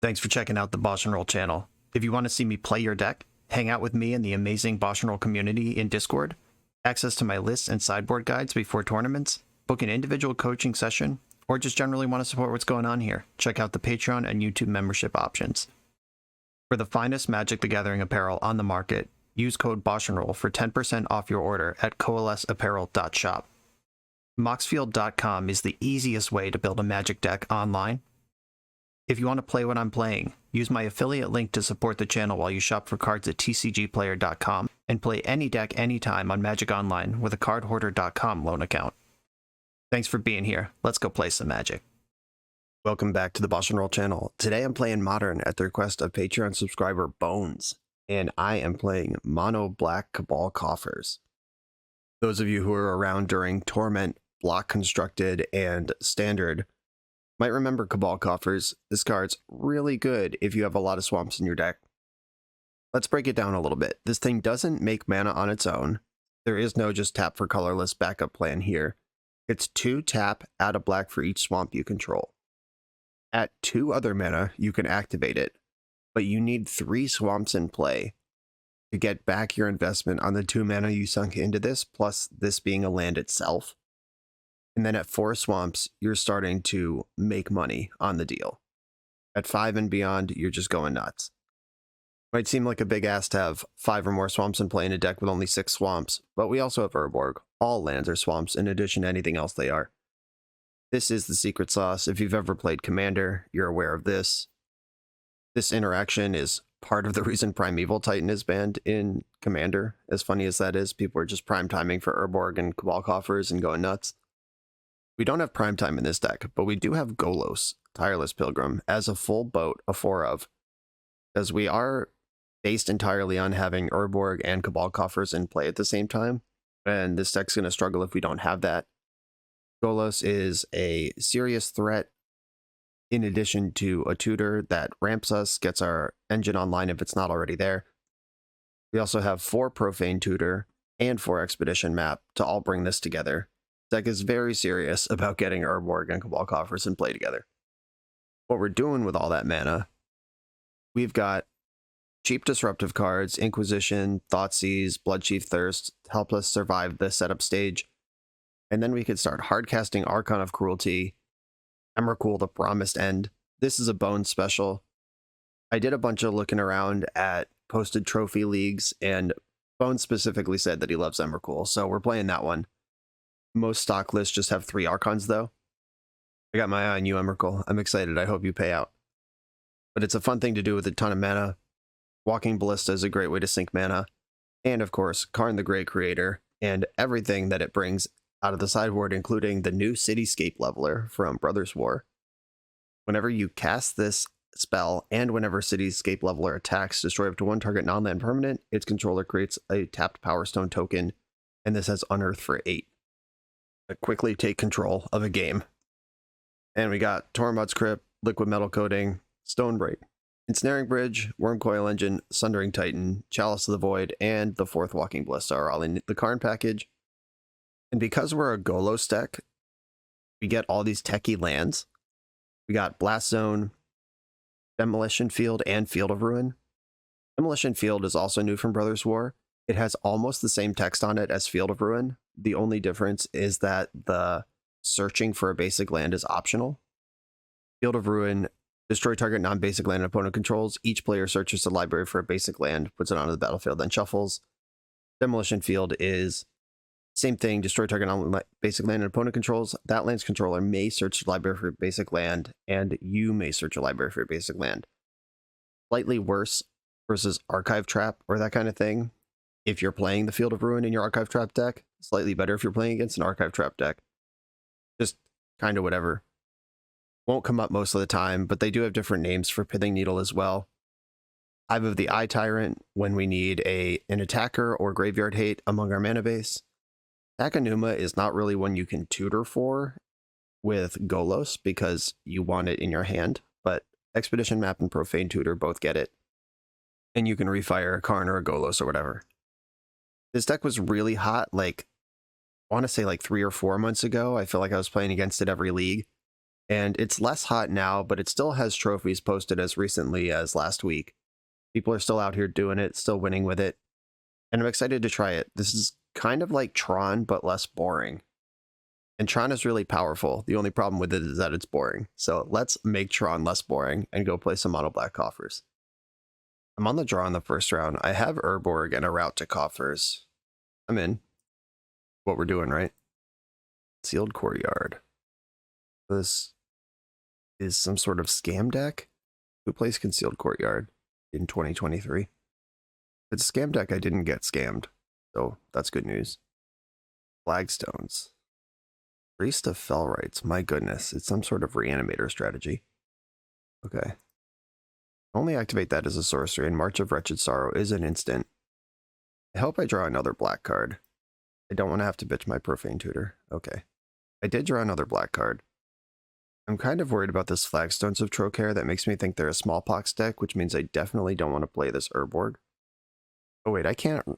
Thanks for checking out the BoshNRoll channel. If you want to see me play your deck, hang out with me in the amazing BoshNRoll community in Discord, access to my lists and sideboard guides before tournaments, book an individual coaching session, or just generally want to support what's going on here, check out the Patreon and YouTube membership options. For the finest Magic the Gathering apparel on the market, use code BoshNRoll for 10% off your order at coalesceapparel.shop. Moxfield.com is the easiest way to build a Magic deck online. If you want to play what I'm playing, use my affiliate link to support the channel while you shop for cards at tcgplayer.com and play any deck anytime on Magic Online with a cardhoarder.com loan account. Thanks for being here. Let's go play some Magic. Welcome back to the BoshNRoll channel. Today I'm playing Modern at the request of Patreon subscriber Bones, and I am playing Mono Black Cabal Coffers. Those of you who were around during Torment, Block Constructed, and Standard might remember Cabal Coffers. This card's really good if you have a lot of swamps in your deck. Let's break it down a little bit. This thing doesn't make mana on its own. There is no just tap for colorless backup plan here. It's 2 tap, add a black for each swamp you control. At 2 other mana, you can activate it, but you need 3 swamps in play to get back your investment on the 2 mana you sunk into this, plus this being a land itself. And then at 4 swamps, you're starting to make money on the deal. At 5 and beyond, you're just going nuts. Might seem like a big ass to have 5 or more swamps in play in a deck with only 6 swamps, but we also have Urborg. All lands are swamps in addition to anything else they are. This is the secret sauce. If you've ever played Commander, you're aware of this. This interaction is part of the reason Primeval Titan is banned in Commander. As funny as that is, people are just prime timing for Urborg and Cabal Coffers and going nuts. We don't have prime time in this deck, but we do have Golos, Tireless Pilgrim, as a full boat, a 4 of. Because we are based entirely on having Urborg and Cabal Coffers in play at the same time, and this deck's going to struggle if we don't have that. Golos is a serious threat in addition to a tutor that ramps us, gets our engine online if it's not already there. We also have 4 Profane Tutor and 4 Expedition Map to all bring this together. Deck is very serious about getting Urborg and Cabal Coffers in play together. What we're doing with all that mana, we've got cheap disruptive cards, Inquisition, Thoughtseize, Bloodchief Thirst to help us survive the setup stage. And then we could start hardcasting Archon of Cruelty, Emrakul, the Promised End. This is a Bone special. I did a bunch of looking around at posted trophy leagues, and Bone specifically said that he loves Emrakul, so we're playing that one. Most stock lists just have 3 Archons, though. I got my eye on you, Emrakul. I'm excited. I hope you pay out. But it's a fun thing to do with a ton of mana. Walking Ballista is a great way to sink mana. And, of course, Karn the Great Creator, and everything that it brings out of the sideboard, including the new Cityscape Leveler from Brothers War. Whenever you cast this spell, and whenever Cityscape Leveler attacks, destroy up to 1 target non-land permanent, its controller creates a tapped Power Stone token, and this has Unearth for 8. Quickly take control of a game. And we got Tormod's Crypt, Liquid Metal Coating, Stonebright, Ensnaring Bridge, Wormcoil Engine, Sundering Titan, Chalice of the Void, and the 4th Walking Ballista are all in the Karn package. And because we're a Golos deck, we get all these techie lands. We got Blast Zone, Demolition Field, and Field of Ruin. Demolition Field is also new from Brothers War. It has almost the same text on it as Field of Ruin. The only difference is that the searching for a basic land is optional. Field of Ruin, destroy target non-basic land opponent controls. Each player searches the library for a basic land, puts it onto the battlefield, then shuffles. Demolition Field is same thing, destroy target non-basic land and opponent controls. That land's controller may search the library for a basic land, and you may search a library for a basic land. Slightly worse versus Archive Trap or that kind of thing. If you're playing the Field of Ruin in your Archive Trap deck, slightly better if you're playing against an Archive Trap deck. Just kind of whatever. Won't come up most of the time, but they do have different names for Pithing Needle as well. I have the Eye Tyrant when we need an attacker or graveyard hate among our mana base. Takanuma is not really one you can tutor for with Golos because you want it in your hand, but Expedition Map and Profane Tutor both get it. And you can refire a Karn or a Golos or whatever. This deck was really hot, I want to say 3 or 4 months ago. I feel like I was playing against it every league. And it's less hot now, but it still has trophies posted as recently as last week. People are still out here doing it, still winning with it. And I'm excited to try it. This is kind of like Tron, but less boring. And Tron is really powerful. The only problem with it is that it's boring. So let's make Tron less boring and go play some mono black coffers. I'm on the draw in the first round. I have Urborg and a route to coffers. I'm in. What we're doing, right? Sealed Courtyard. This is some sort of scam deck. Who plays Concealed Courtyard in 2023? If it's a scam deck, I didn't get scammed. So that's good news. Flagstones. Priest of Fellrights. My goodness. It's some sort of reanimator strategy. Okay. Only activate that as a sorcery, and March of Wretched Sorrow is an instant. I hope I draw another black card. I don't want to have to bitch my Profane Tutor. Okay. I did draw another black card. I'm kind of worried about this Flagstones of Trocare. That makes me think they're a Smallpox deck, which means I definitely don't want to play this Urborg. Oh wait, I can't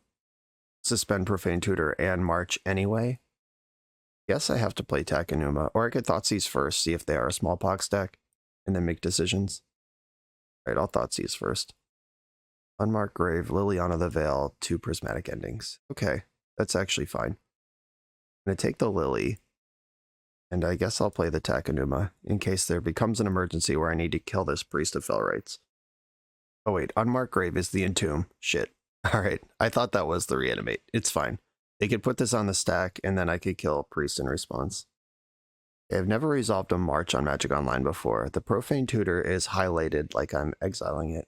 suspend Profane Tutor and March anyway. Guess I have to play Takenuma, or I could Thoughtseize first, see if they are a Smallpox deck, and then make decisions. Alright, I'll Thoughtseize first. Unmarked Grave, Liliana the Veil, 2 Prismatic Endings. Okay, that's actually fine. I'm going to take the Lily, and I guess I'll play the Takenuma, in case there becomes an emergency where I need to kill this Priest of Fellrights. Oh wait, Unmarked Grave is the Entomb. Shit. Alright, I thought that was the Reanimate. It's fine. They could put this on the stack, and then I could kill Priest in response. I've never resolved a March on Magic Online before. The Profane Tutor is highlighted like I'm exiling it.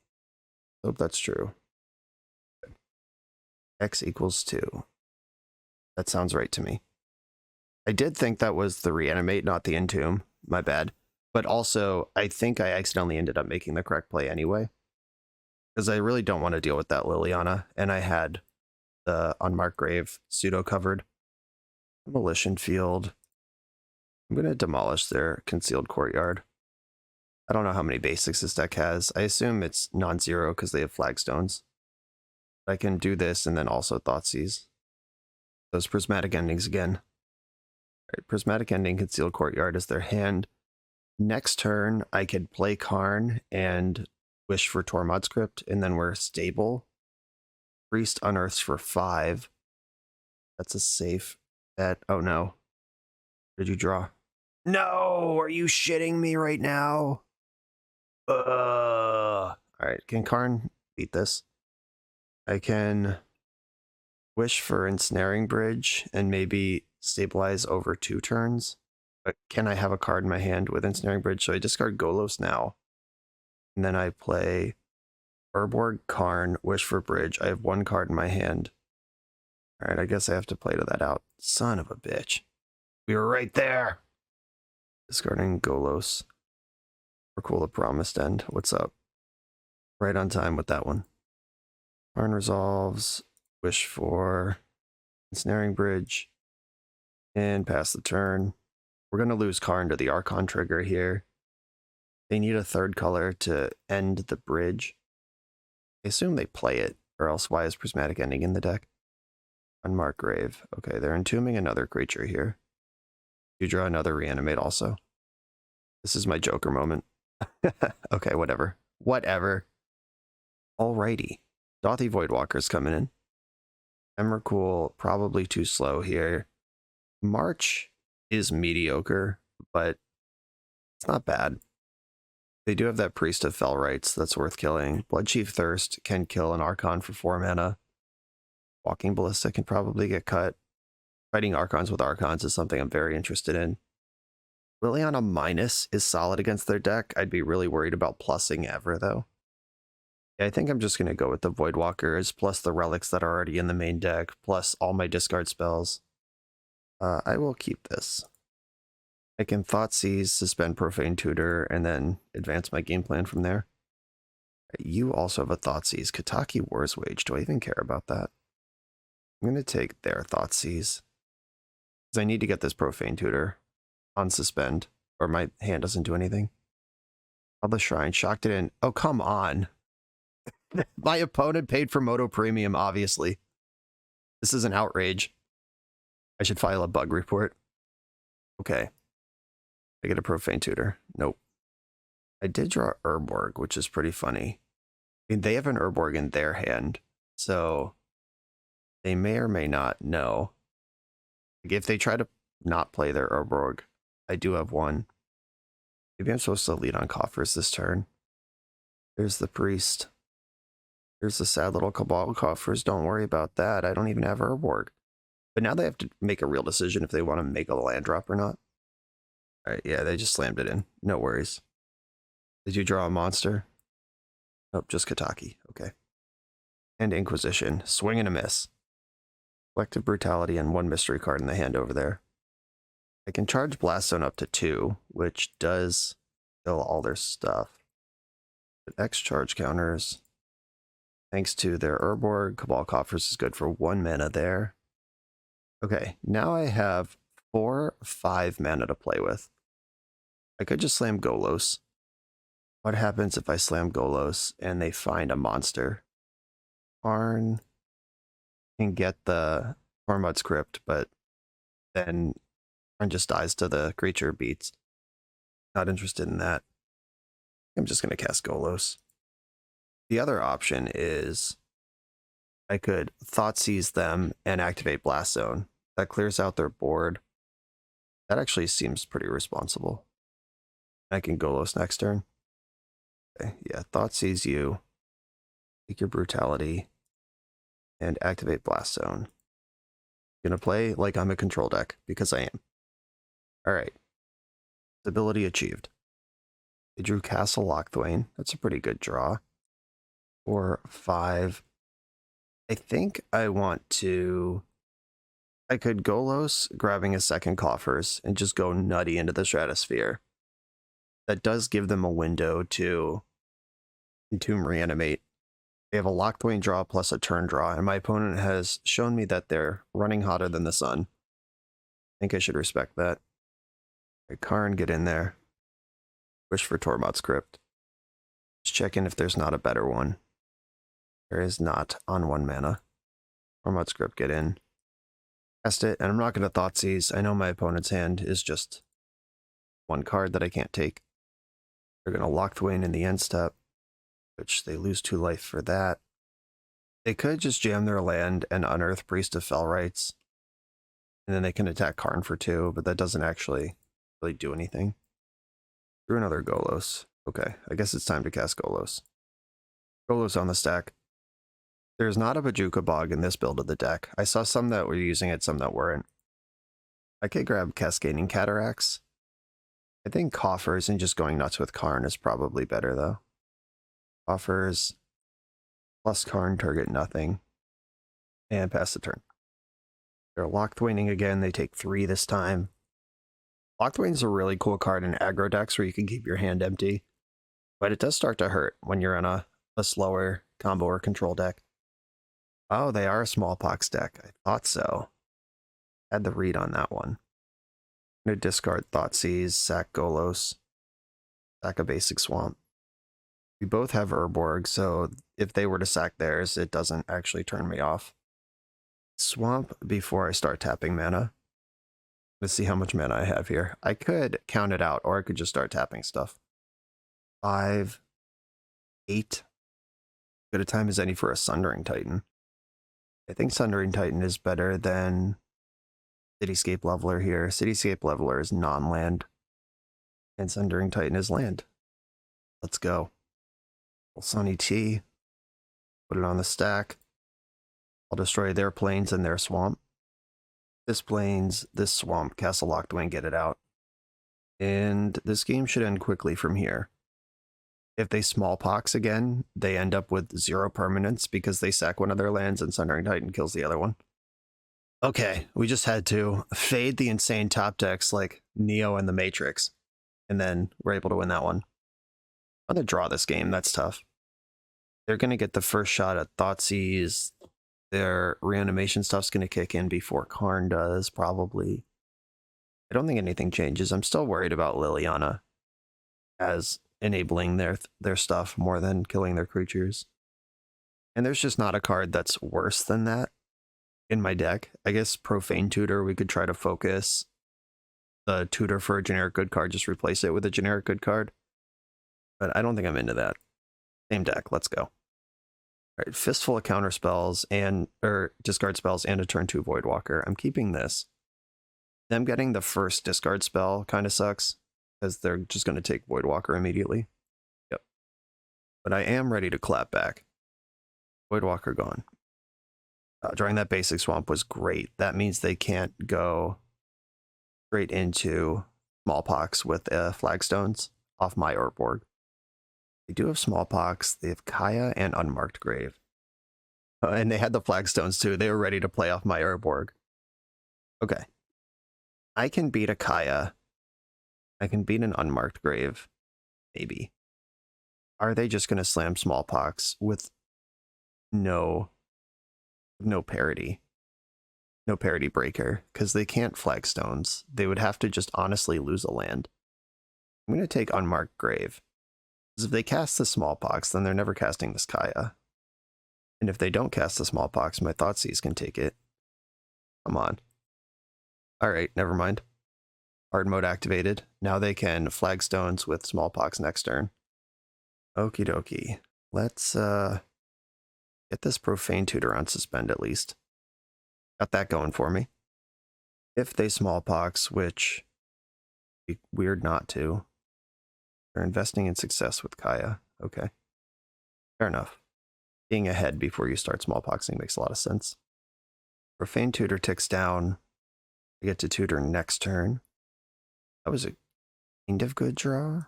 Hope that's true. X equals 2. That sounds right to me. I did think that was the Reanimate, not the Entomb. My bad. But also, I think I accidentally ended up making the correct play anyway. Because I really don't want to deal with that Liliana, and I had the Unmarked Grave pseudo covered. Demolition Field. I'm going to demolish their Concealed Courtyard. I don't know how many basics this deck has. I assume it's non-zero because they have Flagstones. I can do this and then also Thoughtseize. Those Prismatic Endings again. Right, Prismatic Ending, Concealed Courtyard is their hand. Next turn, I could play Karn and wish for Tormod Script, and then we're stable. Priest unearths for 5. That's a safe bet. Oh no. What did you draw? No! Are you shitting me right now? Alright, can Karn beat this? I can wish for Ensnaring Bridge and maybe stabilize over 2 turns. But can I have a card in my hand with Ensnaring Bridge? So I discard Golos now. And then I play Urborg, Karn, wish for Bridge. I have 1 card in my hand. Alright, I guess I have to play to that out. Son of a bitch. We were right there. Discarding Golos. Emrakul, the Promised End. What's up? Right on time with that one. Karn resolves. Wish for Ensnaring Bridge. And pass the turn. We're going to lose Karn to the Archon trigger here. They need a 3rd color to end the bridge. I assume they play it, or else why is Prismatic Ending in the deck? Unmarked Grave. Okay, they're entombing another creature here. You draw another Reanimate also. This is my Joker moment. Okay, whatever. Whatever. Alrighty. Dothy Voidwalker's coming in. Emrakul, probably too slow here. March is mediocre, but it's not bad. They do have that Priest of Fellrights that's worth killing. Bloodchief Thirst can kill an Archon for 4 mana. Walking Ballista can probably get cut. Fighting Archons with Archons is something I'm very interested in. Liliana minus is solid against their deck. I'd be really worried about plussing ever, though. Yeah, I think I'm just going to go with the Voidwalkers, plus the relics that are already in the main deck, plus all my discard spells. I will keep this. I can Thoughtseize, suspend Profane Tutor, and then advance my game plan from there. You also have a Thoughtseize. Kataki War's Wage. Do I even care about that? I'm going to take their Thoughtseize. Because I need to get this Profane Tutor on suspend, or my hand doesn't do anything. Oh, the Shrine. Shocked it in. Oh, come on. My opponent paid for Moto Premium, obviously. This is an outrage. I should file a bug report. Okay. I get a Profane Tutor? Nope. I did draw Urborg, which is pretty funny. I mean, they have an Urborg in their hand, so they may or may not know. Like if they try to not play their Urborg, I do have one. Maybe I'm supposed to lead on Coffers this turn. There's the Priest. Here's the sad little Cabal Coffers. Don't worry about that. I don't even have Urborg. But now they have to make a real decision if they want to make a land drop or not. All right, yeah, they just slammed it in. No worries. Did you draw a monster? Nope, just Kataki. Okay. And Inquisition. Swing and a miss. Collective Brutality and 1 mystery card in the hand over there. I can charge Blast Zone up to 2, which does kill all their stuff. But X charge counters. Thanks to their Urborg, Cabal Coffers is good for 1 mana there. Okay, now I have 4/5 mana to play with. I could just slam Golos. What happens if I slam Golos and they find a monster? Karn can get the Tormud's Crypt, but then Karn just dies to the creature beats. Not interested in that. I'm just going to cast Golos. The other option is I could Thoughtseize them and activate Blast Zone. That clears out their board. That actually seems pretty responsible. I can Golos next turn. Okay, yeah, Thoughtseize you. Take your Brutality and activate Blast Zone. Gonna play like I'm a control deck because I am. Alright. Stability achieved. I drew Castle Lochthwain. That's a pretty good draw. 4, 5. I think I want to... I could Golos, grabbing a second Coffers, and just go nutty into the Stratosphere. That does give them a window to Entomb Reanimate. They have a Lochthwain draw plus a turn draw, and my opponent has shown me that they're running hotter than the sun. I think I should respect that. Right, Karn, get in there. Wish for Tormod's Crypt. Just checking if there's not a better one. There is not on 1 mana. Tormod's Crypt, get in. Cast it, and I'm not going to Thoughtseize. I know my opponent's hand is just 1 card that I can't take. They're going to Lochthwain in the end step, which they lose 2 life for that. They could just jam their land and unearth Priest of Fellrights, and then they can attack Karn for 2, but that doesn't actually really do anything. Drew another Golos. Okay, I guess it's time to cast Golos. Golos on the stack. There's not a Bajuka Bog in this build of the deck. I saw some that were using it, some that weren't. I could grab Cascading Cataracts. I think Coffers and just going nuts with Karn is probably better, though. Coffers plus Karn, target nothing. And pass the turn. They're Lochthwaining again. They take 3 this time. Lochthwain's a really cool card in aggro decks where you can keep your hand empty. But it does start to hurt when you're in a slower combo or control deck. Oh, they are a Smallpox deck. I thought so. Had the read on that one. I'm going to discard Thoughtseize, sack Golos, sack a basic Swamp. We both have Urborg, so if they were to sack theirs, it doesn't actually turn me off. Swamp before I start tapping mana. Let's see how much mana I have here. I could count it out, or I could just start tapping stuff. 5, 8. Good a time as any for a Sundering Titan. I think Sundering Titan is better than Cityscape Leveler here. Cityscape Leveler is non-land, and Sundering Titan is land. Let's go. Sunny T. Put it on the stack. I'll destroy their plains and their swamp. This plains, this swamp, Castle Lochthwain, get it out. And this game should end quickly from here. If they Smallpox again, they end up with 0 permanence because they sack one of their lands and Sundering Titan kills the other one. Okay, we just had to fade the insane top decks like Neo and the Matrix, and then we're able to win that one. I'm going to draw this game, that's tough. They're going to get the first shot at Thoughtseize. Their reanimation stuff's going to kick in before Karn does, probably. I don't think anything changes. I'm still worried about Liliana as enabling their stuff more than killing their creatures. And there's just not a card that's worse than that in my deck. I guess Profane Tutor we could try to focus. the tutor for a generic good card, just replace it with a generic good card. But I don't think I'm into that. Same deck, let's go. All right, fistful of counter spells or discard spells and a turn 2 Voidwalker. I'm keeping this. Them getting the first discard spell kind of sucks because they're just going to take Voidwalker immediately. Yep. But I am ready to clap back. Voidwalker gone. Drawing that basic swamp was great. That means they can't go straight into Smallpox with flagstones off my Urborg. They do have Smallpox. They have Kaya and Unmarked Grave. And they had the flagstones too. They were ready to play off my Urborg. Okay. I can beat a Kaya. I can beat an Unmarked Grave. Maybe. Are they just going to slam Smallpox with no parity? No parity breaker, because they can't flagstones. They would have to just honestly lose a land. I'm going to take Unmarked Grave. Because if they cast the Smallpox, then they're never casting this Kaya. And if they don't cast the Smallpox, my Thoughtseize can take it. Come on. Alright, never mind. Hard mode activated. Now they can flagstones with Smallpox next turn. Okie dokie. Let's get this Profane Tutor on suspend at least. Got that going for me. If they Smallpox, which would be weird not to. They're investing in success with Kaya. Okay. Fair enough. Being ahead before you start Smallpoxing makes a lot of sense. Profane Tutor ticks down. I get to tutor next turn. That was a kind of good draw.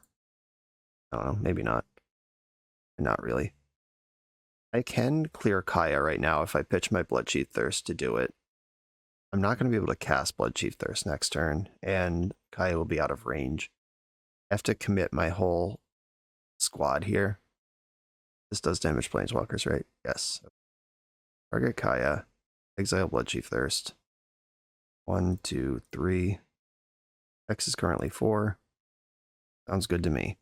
I don't know, maybe not. Not really. I can clear Kaya right now if I pitch my Bloodchief Thirst to do it. I'm not going to be able to cast Bloodchief Thirst next turn, and Kaya will be out of range. I have to commit my whole squad here. This does damage Planeswalkers, right? Yes. Target Kaya. Exile Bloodchief Thirst. 1, 2, 3. X is currently 4. Sounds good to me.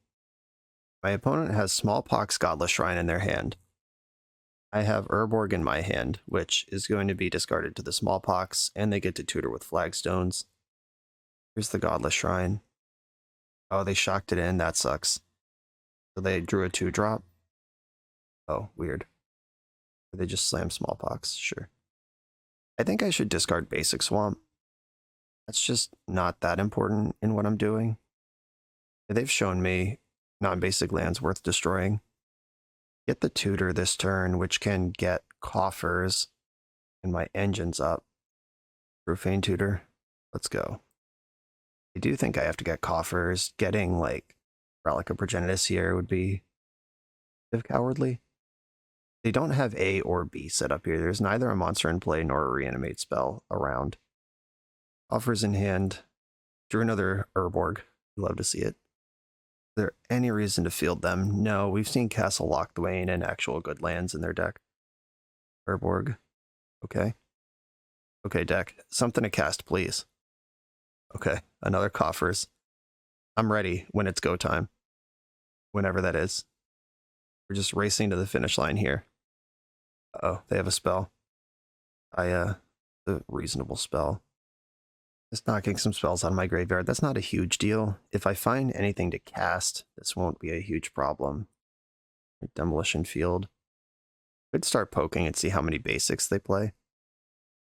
My opponent has Smallpox Godless Shrine in their hand. I have Urborg in my hand, which is going to be discarded to the Smallpox, and they get to tutor with flagstones. Here's the Godless Shrine. Oh, they shocked it in. That sucks. So they drew a 2-drop. Oh, weird. They just slammed Smallpox. Sure. I think I should discard Basic Swamp. That's just not that important in what I'm doing. They've shown me non-basic lands worth destroying. Get the tutor this turn, which can get coffers, and my engine's up. Profane Tutor. Let's go. I do think I have to get coffers. Getting, like, Relic of Progenitus here would be a bit cowardly. They don't have A or B set up here. There's neither a monster in play nor a reanimate spell around. Coffers in hand. Drew another Urborg. Love to see it. Is there any reason to field them? No, we've seen Castle Locthwain and actual good lands in their deck. Urborg. Okay. Okay, deck. Something to cast, please. Okay, another Coffers. I'm ready when it's go time. Whenever that is. We're just racing to the finish line here. Uh-oh, they have a spell. A reasonable spell. Just knocking some spells out of my graveyard. That's not a huge deal. If I find anything to cast, this won't be a huge problem. Demolition Field. Could start poking and see how many basics they play.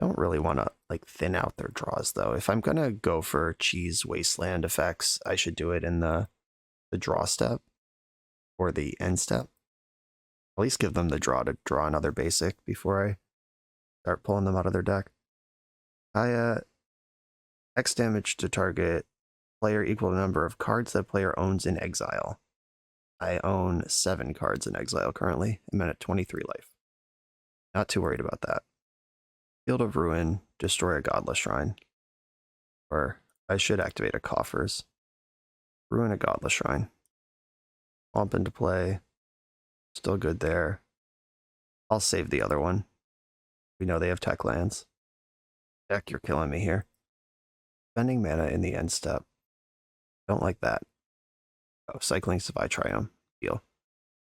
Don't really want to like thin out their draws though. If I'm gonna go for cheese wasteland effects, I should do it in the draw step or the end step. At least give them the draw to draw another basic before I start pulling them out of their deck. X damage to target player equal to the number of cards that player owns in exile. I own 7 cards in exile currently. I'm at 23 life. Not too worried about that. Field of Ruin, destroy a Godless Shrine. Or I should activate a Coffers. Ruin a Godless Shrine. Swamp into play. Still good there. I'll save the other one. We know they have tech lands. Deck, you're killing me here. Spending mana in the end step. Don't like that. Oh, cycling Savai Triumph. Deal.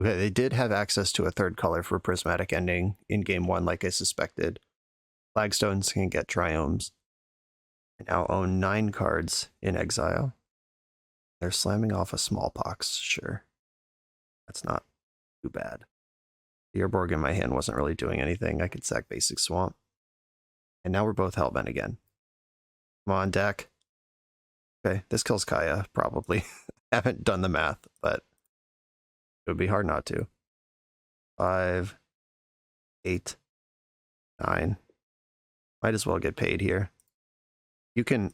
Okay, they did have access to a 3rd color for Prismatic Ending in game 1, like I suspected. Flagstones can get Triomes. I now own 9 cards in exile. They're slamming off a smallpox, sure. That's not too bad. The Urborg in my hand wasn't really doing anything. I could sack basic swamp. And now we're both hellbent again. Come on, deck. Okay, this kills Kaya, probably. Haven't done the math, but it would be hard not to. 5, 8, 9. Might as well get paid here. You can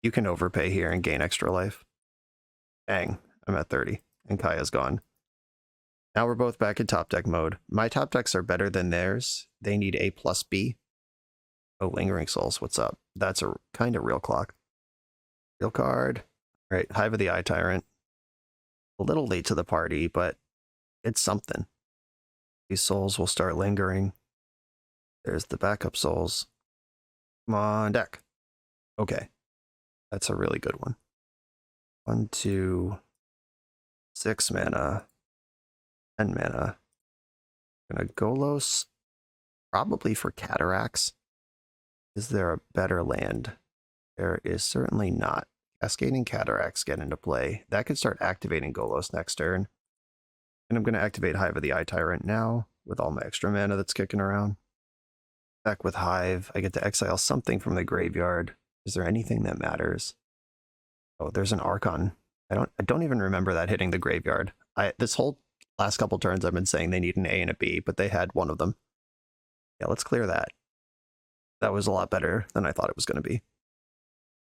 overpay here and gain extra life. Dang, I'm at 30, and Kaya's gone. Now we're both back in top deck mode. My top decks are better than theirs. They need A plus B. Oh, Lingering Souls, what's up? That's a kind of real clock. Real card. All right, Hive of the Eye Tyrant. A little late to the party, but it's something. These souls will start lingering. There's the backup souls. Come on, deck. Okay. That's a really good one. 1, 2, 6 mana. 10 mana. Gonna Golos. Probably for Cataracts. Is there a better land? There is certainly not. Cascading Cataracts get into play. That could start activating Golos next turn. And I'm going to activate Hive of the Eye Tyrant now with all my extra mana that's kicking around. Back with Hive, I get to exile something from the graveyard. Is there anything that matters? Oh, there's an Archon. I don't even remember that hitting the graveyard. This whole last couple turns I've been saying they need an A and a B, but they had one of them. Yeah, let's clear that. That was a lot better than I thought it was going to be.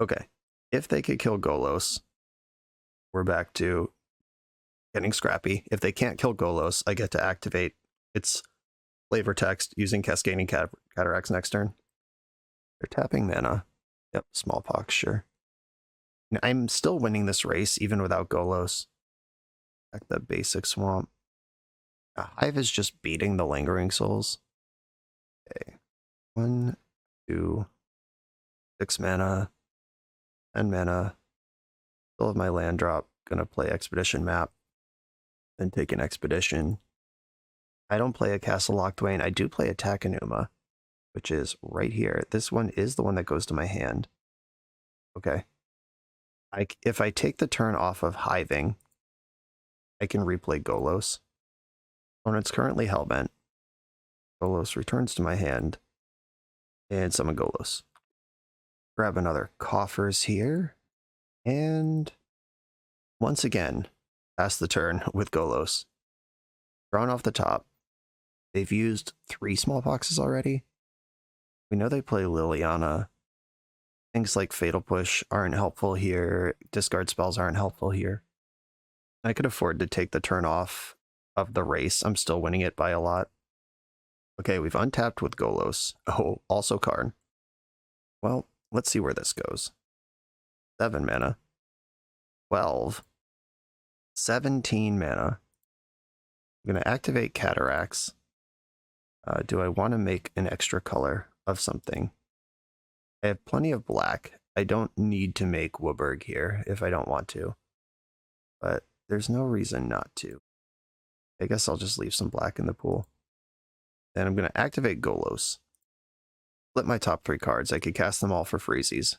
Okay, if they could kill Golos, we're back to getting scrappy. If they can't kill Golos, I get to activate its flavor text using Cascading Cataracts next turn. They're tapping mana. Yep, smallpox, sure. And I'm still winning this race even without Golos. Back the basic swamp. Hive is just beating the Lingering Souls. Okay. 1, 2, 6 mana. 10 mana. Still have my land drop. Gonna play Expedition Map. Then take an Expedition. I don't play a Castle Locthwain. I do play a Takenuma, which is right here. This one is the one that goes to my hand. Okay. If I take the turn off of Hiving, I can replay Golos. Opponent's currently hellbent. Golos returns to my hand. And summon Golos. Grab another Coffers here. And once again, pass the turn with Golos. Drawn off the top. They've used 3 smallpoxes already. We know they play Liliana. Things like Fatal Push aren't helpful here. Discard spells aren't helpful here. I could afford to take the turn off of the race. I'm still winning it by a lot. Okay, we've untapped with Golos. Oh, also Karn. Well, let's see where this goes. 7 mana. 12. 17 mana. I'm going to activate Cataracts. Do I want to make an extra color of something? I have plenty of black. I don't need to make Urborg here if I don't want to. But there's no reason not to. I guess I'll just leave some black in the pool. Then I'm going to activate Golos. Flip my top 3 cards. I could cast them all for freezies.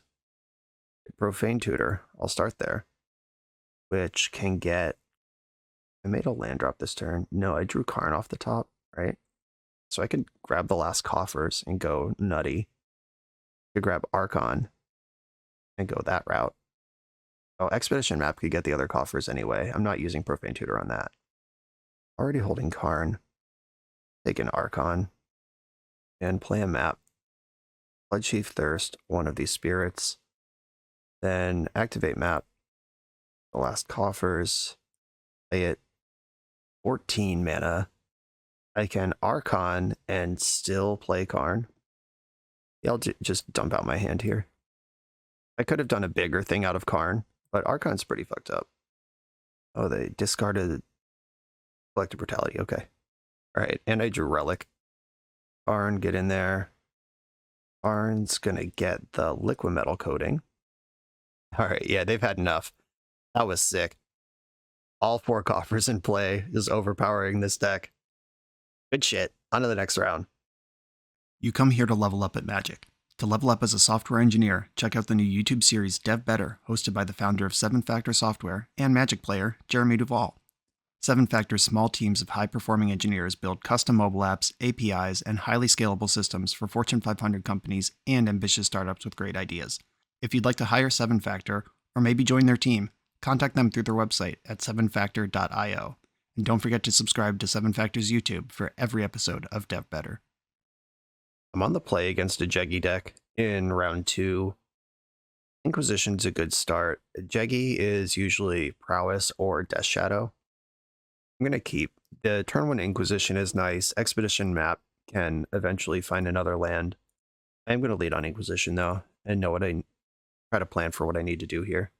Profane Tutor. I'll start there. Which can get... I made a land drop this turn. No, I drew Karn off the top, right? So I could grab the last Coffers and go nutty. I could grab Archon and go that route. Oh, Expedition Map could get the other Coffers anyway. I'm not using Profane Tutor on that. Already holding Karn. Take an Archon. And play a map. Bloodchief Thirst, one of these spirits. Then activate map. The last Coffers. Play it. 14 mana. I can Archon and still play Karn. Yeah, I'll just dump out my hand here. I could have done a bigger thing out of Karn, but Archon's pretty fucked up. Oh, they discarded Collective Brutality. Okay. Alright, and I drew Relic. Karn, get in there. Karn's gonna get the Liquid Metal coating. Alright, yeah, they've had enough. That was sick. All 4 Coffers in play is overpowering this deck. Good shit. On to the next round. You come here to level up at Magic. To level up as a software engineer, check out the new YouTube series Dev Better, hosted by the founder of 7-Factor Software and Magic player, Jeremy Duvall. 7-Factor's small teams of high-performing engineers build custom mobile apps, APIs, and highly scalable systems for Fortune 500 companies and ambitious startups with great ideas. If you'd like to hire 7-Factor, or maybe join their team, contact them through their website at 7factor.io. And don't forget to subscribe to 7-Factor's YouTube for every episode of Dev Better. I'm on the play against a Jeggy deck in round 2. Inquisition's a good start. Jeggy is usually Prowess or Death Shadow. I'm going to keep. The turn 1 Inquisition is nice. Expedition map can eventually find another land. I'm going to lead on Inquisition though, and know what try to plan for what I need to do here.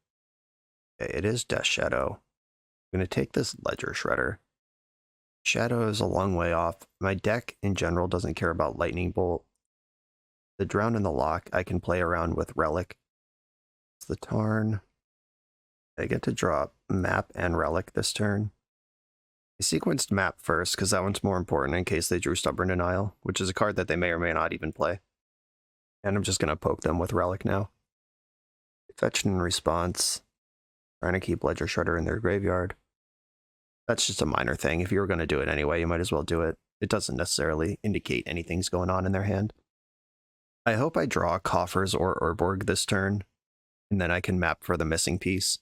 Okay, it is Death Shadow. I'm going to take this Ledger Shredder. Shadow is a long way off. My deck in general doesn't care about Lightning Bolt. The Drown in the Lock I can play around with Relic. It's the Tarn. I get to draw Map and Relic this turn. I sequenced Map first because that one's more important in case they drew Stubborn Denial, which is a card that they may or may not even play. And I'm just going to poke them with Relic now. Fetched in response. Trying to keep Ledger Shredder in their graveyard. That's just a minor thing. If you were going to do it anyway, you might as well do it. It doesn't necessarily indicate anything's going on in their hand. I hope I draw Coffers or Urborg this turn, and then I can map for the missing piece.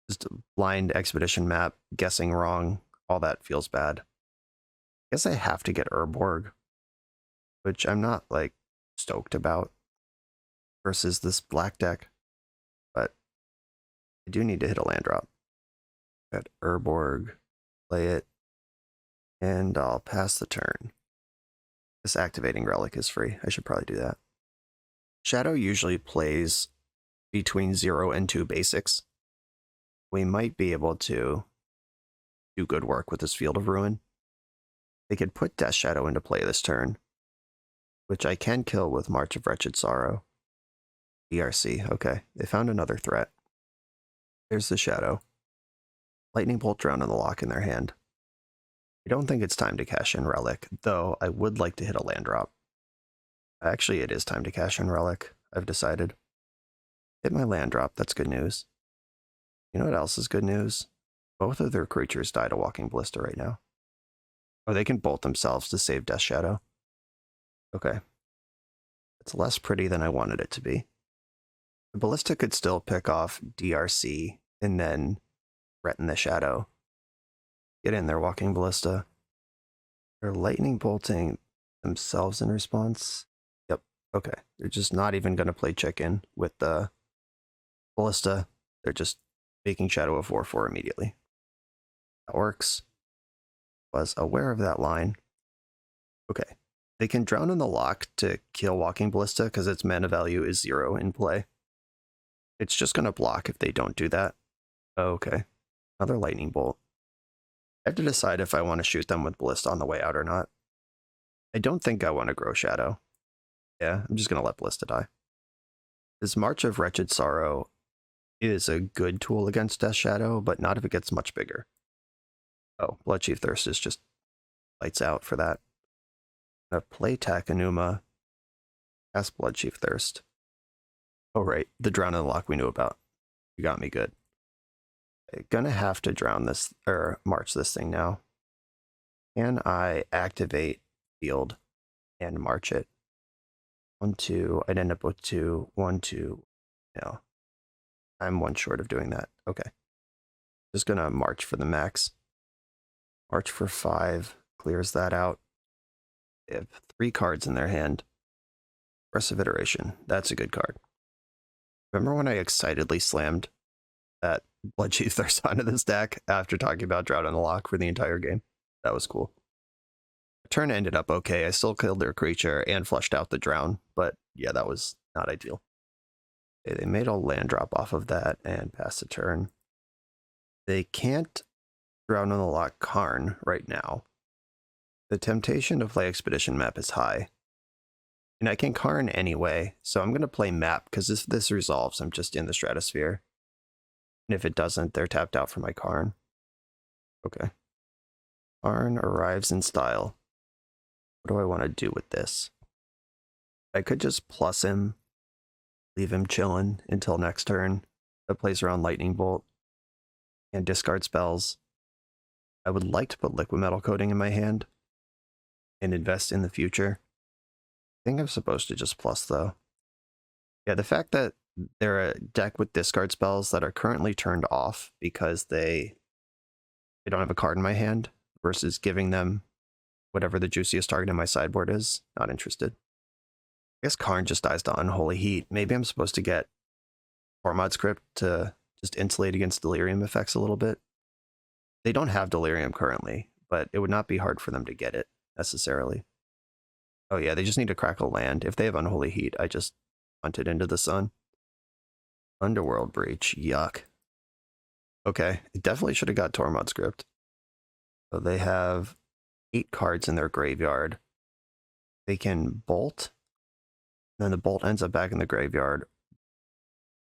Just a blind expedition map, guessing wrong, all that feels bad. I guess I have to get Urborg, which I'm not, like, stoked about, versus this black deck, but I do need to hit a land drop. Got Urborg, play it, and I'll pass the turn. This activating Relic is free. I should probably do that. Shadow usually plays between 0 and 2 basics. We might be able to do good work with this Field of Ruin. They could put Death Shadow into play this turn, which I can kill with March of Wretched Sorrow. DRC, okay. They found another threat. There's the Shadow. Lightning Bolt, Drown in the Lock in their hand. I don't think it's time to cash in Relic, though I would like to hit a land drop. Actually, it is time to cash in Relic, I've decided. Hit my land drop, that's good news. You know what else is good news? Both of their creatures died a Walking Ballista right now. Oh, they can bolt themselves to save Death Shadow. Okay. It's less pretty than I wanted it to be. The Ballista could still pick off DRC and then threaten the Shadow. Get in there, Walking Ballista. They're lightning bolting themselves in response. Yep, okay. They're just not even going to play chicken with the Ballista. They're just making Shadow a 4/4 immediately. That works. Was aware of that line. Okay. They can Drown in the Lock to kill Walking Ballista because its mana value is 0 in play. It's just going to block if they don't do that. Okay. Another Lightning Bolt. I have to decide if I want to shoot them with Ballista on the way out or not. I don't think I want to grow Shadow. Yeah, I'm just going to let Ballista die. This March of Wretched Sorrow is a good tool against Death Shadow, but not if it gets much bigger. Oh, Bloodchief Thirst is just lights out for that. I'm going to play Takenuma, cast Bloodchief Thirst. Oh right, the Drown in the Lock we knew about. You got me good. I'm gonna have to drown this, or march this thing now. Can I activate field and march it? 1, 2, I'd end up with 2, 1, 2. No. I'm 1 short of doing that. Okay. Just gonna march for the max. March for 5, clears that out. They have 3 cards in their hand. Aggressive Iteration, that's a good card. Remember when I excitedly slammed that Bloodchief Thirst onto this deck after talking about Drought in the Lock for the entire game? That was cool. The turn ended up okay. I still killed their creature and flushed out the Drown, but yeah, that was not ideal. Okay, they made a land drop off of that and passed the turn. They can't Drown in the Lock Karn right now. The temptation to play Expedition Map is high. And I can Karn anyway, so I'm going to play Map, because if this resolves, I'm just in the Stratosphere. And if it doesn't, they're tapped out for my Karn. Okay. Karn arrives in style. What do I want to do with this? I could just plus him, leave him chilling until next turn. That plays around Lightning Bolt and discard spells. I would like to put Liquid Metal Coating in my hand and invest in the future. I think I'm supposed to just plus, though. Yeah, the fact that they're a deck with discard spells that are currently turned off because they don't have a card in my hand versus giving them whatever the juiciest target in my sideboard is. Not interested. I guess Karn just dies to Unholy Heat. Maybe I'm supposed to get Tormod Script to just insulate against Delirium effects a little bit. They don't have Delirium currently, but it would not be hard for them to get it necessarily. Oh yeah, they just need to crackle land. If they have Unholy Heat, I just punt it into the sun. Underworld Breach, yuck. Okay, it definitely should have got Tormod Script. So they have 8 cards in their graveyard. They can bolt. Then the bolt ends up back in the graveyard.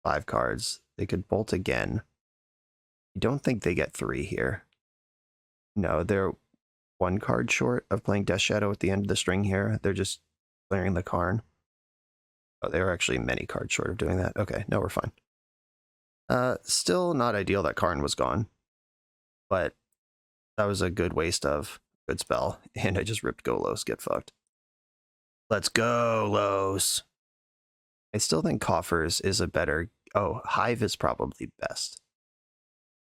5 cards. They could bolt again. I don't think they get 3 here. No, they're 1 card short of playing Death Shadow at the end of the string here. They're just clearing the Karn. Oh, they were actually many cards short of doing that. Okay, no, we're fine. Still not ideal that Karn was gone, but that was a good waste of good spell, and I just ripped Golos. Get fucked. Let's go, Los. I still think Coffers is a better... Oh, Hive is probably best.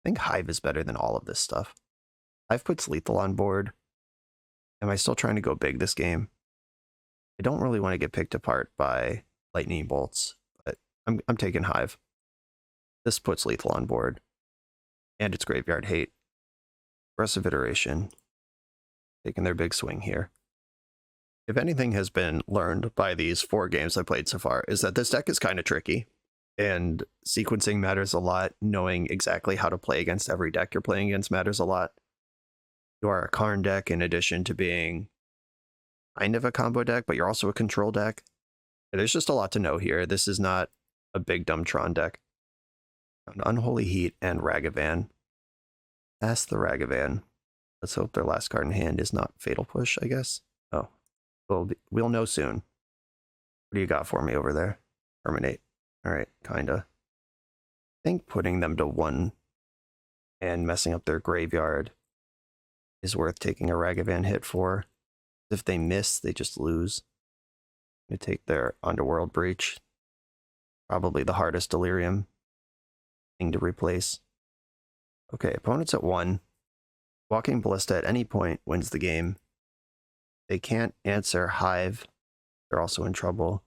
I think Hive is better than all of this stuff. Hive puts lethal on board. Am I still trying to go big this game? I don't really want to get picked apart by lightning bolts, but I'm taking Hive. This puts lethal on board. And it's graveyard hate. Aggressive iteration. Taking their big swing here. If anything has been learned by these 4 games I played so far, is that this deck is kind of tricky. And sequencing matters a lot. Knowing exactly how to play against every deck you're playing against matters a lot. You are a Karn deck in addition to being kind of a combo deck, but you're also a control deck. There's just a lot to know here. This is not a big dumb Tron deck. An Unholy Heat and Ragavan. Pass the Ragavan. Let's hope their last card in hand is not Fatal Push, I guess. Oh, we'll know soon. What do you got for me over there? Terminate. All right, kinda. I think putting them to 1 and messing up their graveyard is worth taking a Ragavan hit for. If they miss, they just lose. They take their Underworld Breach. Probably the hardest Delirium thing to replace. Okay, opponent's at 1. Walking Ballista at any point wins the game. They can't answer Hive. They're also in trouble.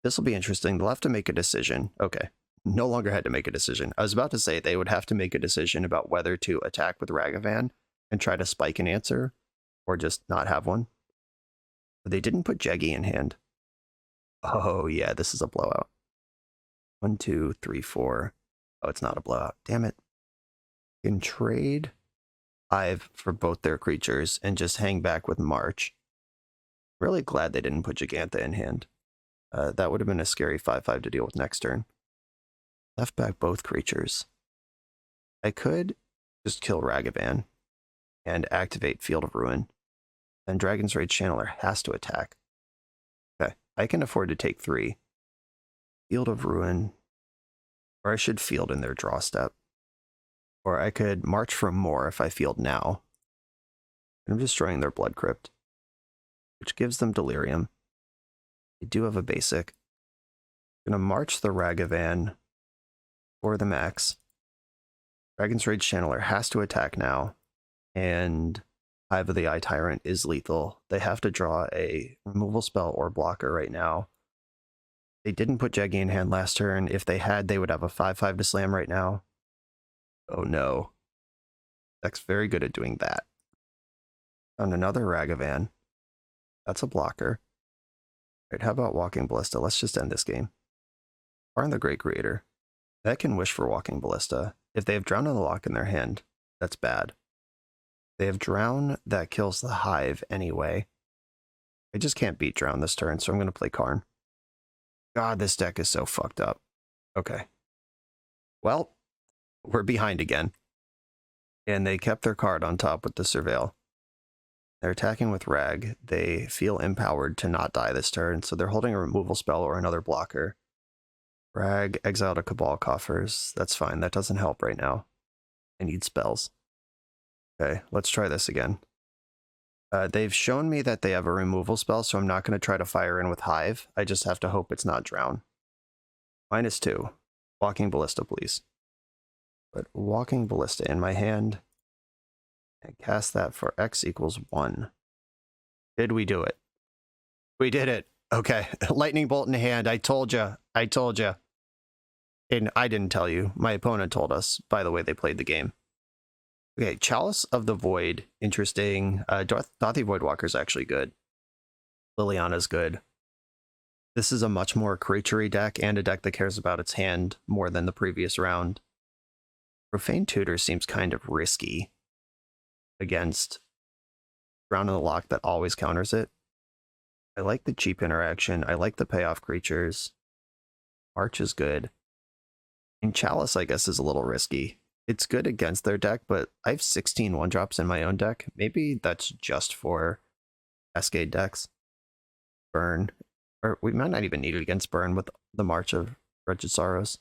This will be interesting. They'll have to make a decision. Okay, no longer had to make a decision. I was about to say they would have to make a decision about whether to attack with Ragavan and try to spike an answer, or just not have one. But they didn't put Jeggy in hand. Oh yeah, this is a blowout. 1, 2, 3, 4. Oh, it's not a blowout. Damn it. You can trade Hive for both their creatures and just hang back with March. Really glad they didn't put Giganta in hand. That would have been a scary 5/5 to deal with next turn. Left back both creatures. I could just kill Ragavan and activate Field of Ruin. Then Dragon's Rage Channeler has to attack. Okay, I can afford to take 3. Field of Ruin. Or I should field in their draw step. Or I could march for more if I field now. I'm destroying their Blood Crypt, which gives them Delirium. They do have a basic. I'm going to march the Ragavan for the max. Dragon's Rage Channeler has to attack now. And Hive of the Eye Tyrant is lethal. They have to draw a removal spell or blocker right now. They didn't put Jeggy in hand last turn. If they had, they would have a 5/5 to slam right now. Oh no. Deck's very good at doing that. Found another Ragavan. That's a blocker. Alright, how about Walking Ballista? Let's just end this game. Karn the Great Creator. That can wish for Walking Ballista. If they have Drown in the Lock in their hand, that's bad. They have Drown that kills the Hive anyway. I just can't beat Drown this turn, so I'm going to play Karn. God, this deck is so fucked up. Okay. Well, we're behind again. And they kept their card on top with the Surveil. They're attacking with Rag. They feel empowered to not die this turn, so they're holding a removal spell or another blocker. Rag, exile to Cabal Coffers. That's fine. That doesn't help right now. I need spells. Okay, let's try this again. They've shown me that they have a removal spell, so I'm not going to try to fire in with Hive. I just have to hope it's not Drown. -2. Walking Ballista, please. Put Walking Ballista in my hand. And cast that for X equals 1. Did we do it? We did it. Okay. Lightning Bolt in hand. I told you. I told you. And I didn't tell you. My opponent told us by the way they played the game. Okay, Chalice of the Void. Interesting. Dothy Voidwalker's actually good. Liliana's good. This is a much more creaturey deck and a deck that cares about its hand more than the previous round. Profane Tutor seems kind of risky against Round in the Lock that always counters it. I like the cheap interaction. I like the payoff creatures. March is good. And Chalice, I guess, is a little risky. It's good against their deck, but I have 16 1-drops in my own deck. Maybe that's just for Cascade decks. Burn. Or we might not even need it against Burn with the March of Wretched Sorrows.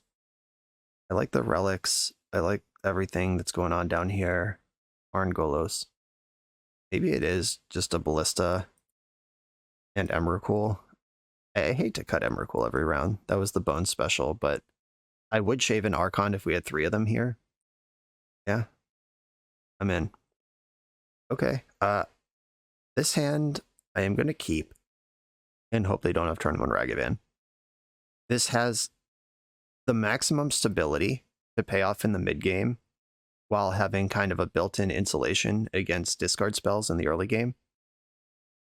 I like the relics. I like everything that's going on down here. Karn, Golos. Maybe it is just a Ballista and Emrakul. I hate to cut Emrakul every round. That was the bone special, but I would shave an Archon if we had 3 of them here. Yeah. I'm in. Okay. This hand I am going to keep and hope they don't have turn 1 Ragavan. This has the maximum stability to pay off in the mid game while having kind of a built-in insulation against discard spells in the early game.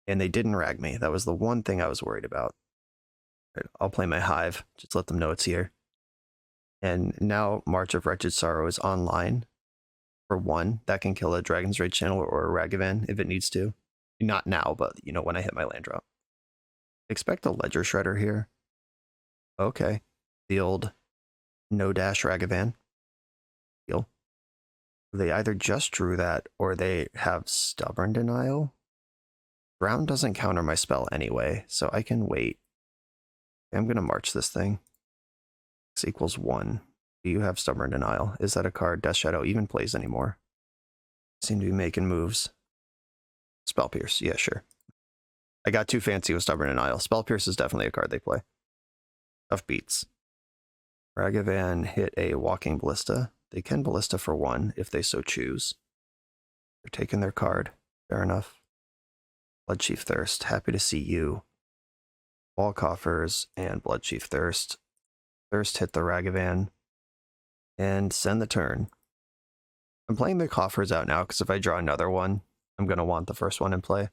And they didn't rag me. That was the one thing I was worried about. Right, I'll play my Hive. Just let them know it's here. And now March of Wretched Sorrow is online for 1. That can kill a Dragon's Rage Channel or a Ragavan if it needs to. Not now, but you know, when I hit my land drop. Expect a Ledger Shredder here. Okay. The old no dash Ragavan. Deal. They either just drew that or they have Stubborn Denial. Brown doesn't counter my spell anyway, so I can wait. I'm going to march this thing. X equals 1. Do you have Stubborn Denial? Is that a card Death Shadow even plays anymore? Seem to be making moves. Spell Pierce. Yeah, sure. I got too fancy with Stubborn Denial. Spell Pierce is definitely a card they play. Tough beats. Ragavan hit a Walking Ballista. They can Ballista for 1 if they so choose. They're taking their card. Fair enough. Bloodchief Thirst. Happy to see you. Cabal Coffers and Bloodchief Thirst. Thirst hit the Ragavan. And send the turn. I'm playing the Coffers out now because if I draw another one, I'm going to want the first one in play.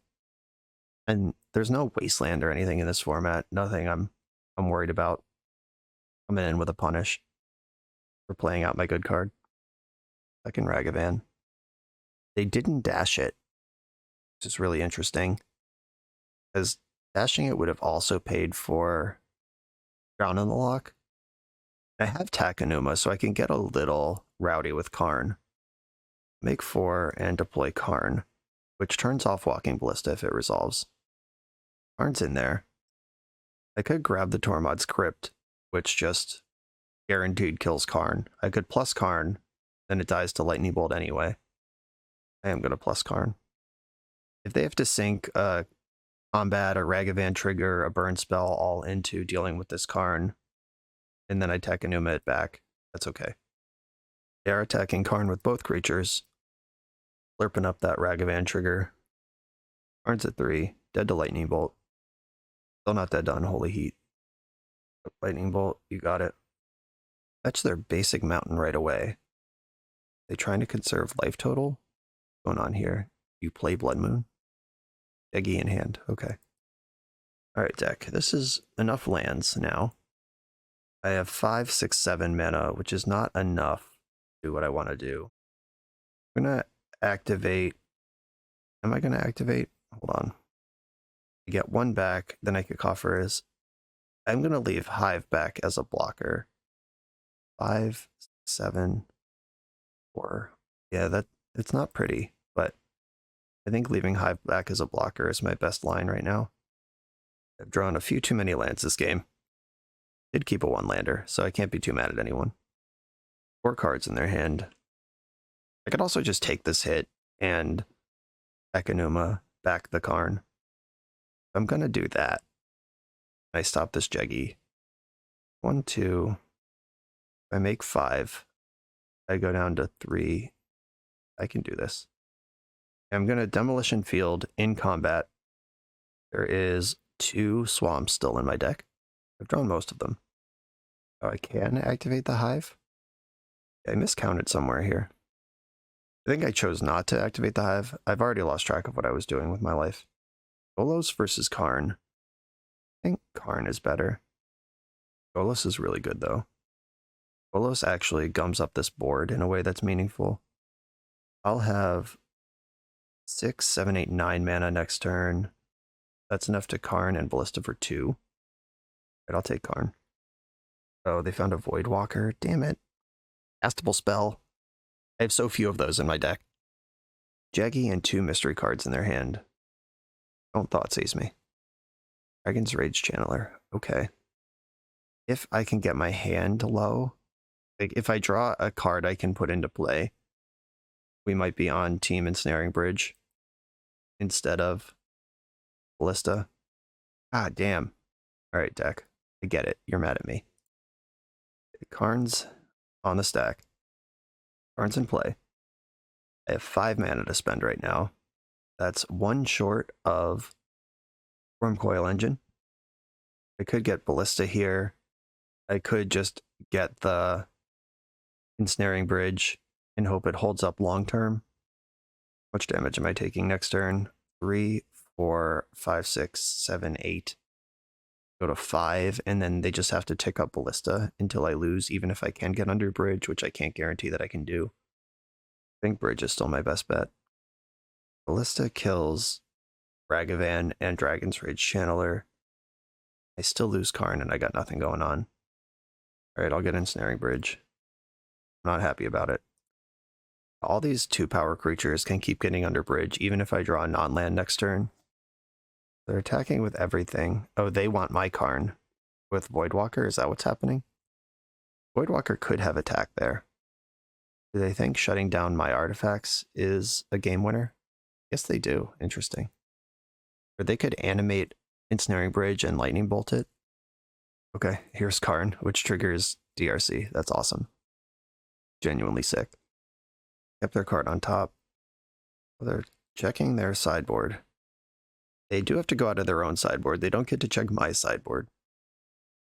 And there's no Wasteland or anything in this format. Nothing I'm worried about. Coming in with a punish for playing out my good card. Second Ragavan. They didn't dash it, which is really interesting. Because dashing it would have also paid for Drown in the Lock. I have Takenuma, so I can get a little rowdy with Karn. Make 4 and deploy Karn, which turns off Walking Ballista if it resolves. Karn's in there. I could grab the Tormod's Crypt, which just guaranteed kills Karn. I could plus Karn, then it dies to Lightning Bolt anyway. I am going to plus Karn. If they have to sink a combat, a Ragavan trigger, a burn spell all into dealing with this Karn, and then I Takenuma it back, that's okay. They are attacking Karn with both creatures, slurping up that Ragavan trigger. Karn's at 3, dead to Lightning Bolt. Still not dead to Unholy Heat. Lightning Bolt, you got it. Fetch their basic mountain right away. They trying to conserve life total? What's going on here? You play Blood Moon? Eggy in hand, okay. Alright, deck. This is enough lands now. I have 5, 6, 7 mana, which is not enough to do what I want to do. I'm going to activate. Am I going to activate? Hold on. I get 1 back, then I could Coffers. I'm going to leave Hive back as a blocker. 5, 6, 7, 4. Yeah, it's not pretty, but I think leaving Hive back as a blocker is my best line right now. I've drawn a few too many lands this game. Did keep a 1-lander, so I can't be too mad at anyone. 4 cards in their hand. I could also just take this hit and Ekonuma back the Karn. I'm gonna do that. I stop this Jeggy. 1, 2. If I make 5, I go down to 3. I can do this. I'm gonna Demolition Field in combat. There is 2 swamps still in my deck. I've drawn most of them. Oh, I can activate the Hive? I miscounted somewhere here. I think I chose not to activate the Hive. I've already lost track of what I was doing with my life. Golos versus Karn. I think Karn is better. Golos is really good, though. Golos actually gums up this board in a way that's meaningful. I'll have 6, 7, 8, 9 mana next turn. That's enough to Karn and Ballista for 2. Right, I'll take Karn. Oh, they found a Voidwalker. Damn it. Castable spell. I have so few of those in my deck. Jaggy and 2 mystery cards in their hand. Don't Thoughtseize me. Dragon's Rage Channeler. Okay. If I can get my hand low, like if I draw a card I can put into play, we might be on Team Ensnaring Bridge instead of Ballista. Ah, damn. Alright, deck. I get it. You're mad at me. Karn's on the stack. Karn's in play. I have 5 mana to spend right now. That's 1 short of Storm Coil Engine. I could get Ballista here. I could just get the Ensnaring Bridge and hope it holds up long term. How much damage am I taking next turn? 3, 4, 5, 6, 7, 8. Go to 5, and then they just have to tick up Ballista until I lose, even if I can get under Bridge, which I can't guarantee that I can do. I think Bridge is still my best bet. Ballista kills Ragavan and Dragon's Rage Channeler. I still lose Karn, and I got nothing going on. Alright, I'll get Ensnaring Bridge. I'm not happy about it. All these 2-power creatures can keep getting under Bridge, even if I draw a non-land next turn. They're attacking with everything. Oh, they want my Karn with Voidwalker? Is that what's happening? Voidwalker could have attack there. Do they think shutting down my artifacts is a game winner? Yes, they do. Interesting. Or they could animate Ensnaring Bridge and Lightning Bolt it. Okay, here's Karn, which triggers DRC. That's awesome. Genuinely sick. Kept their card on top. They're checking their sideboard. They do have to go out of their own sideboard. They don't get to check my sideboard.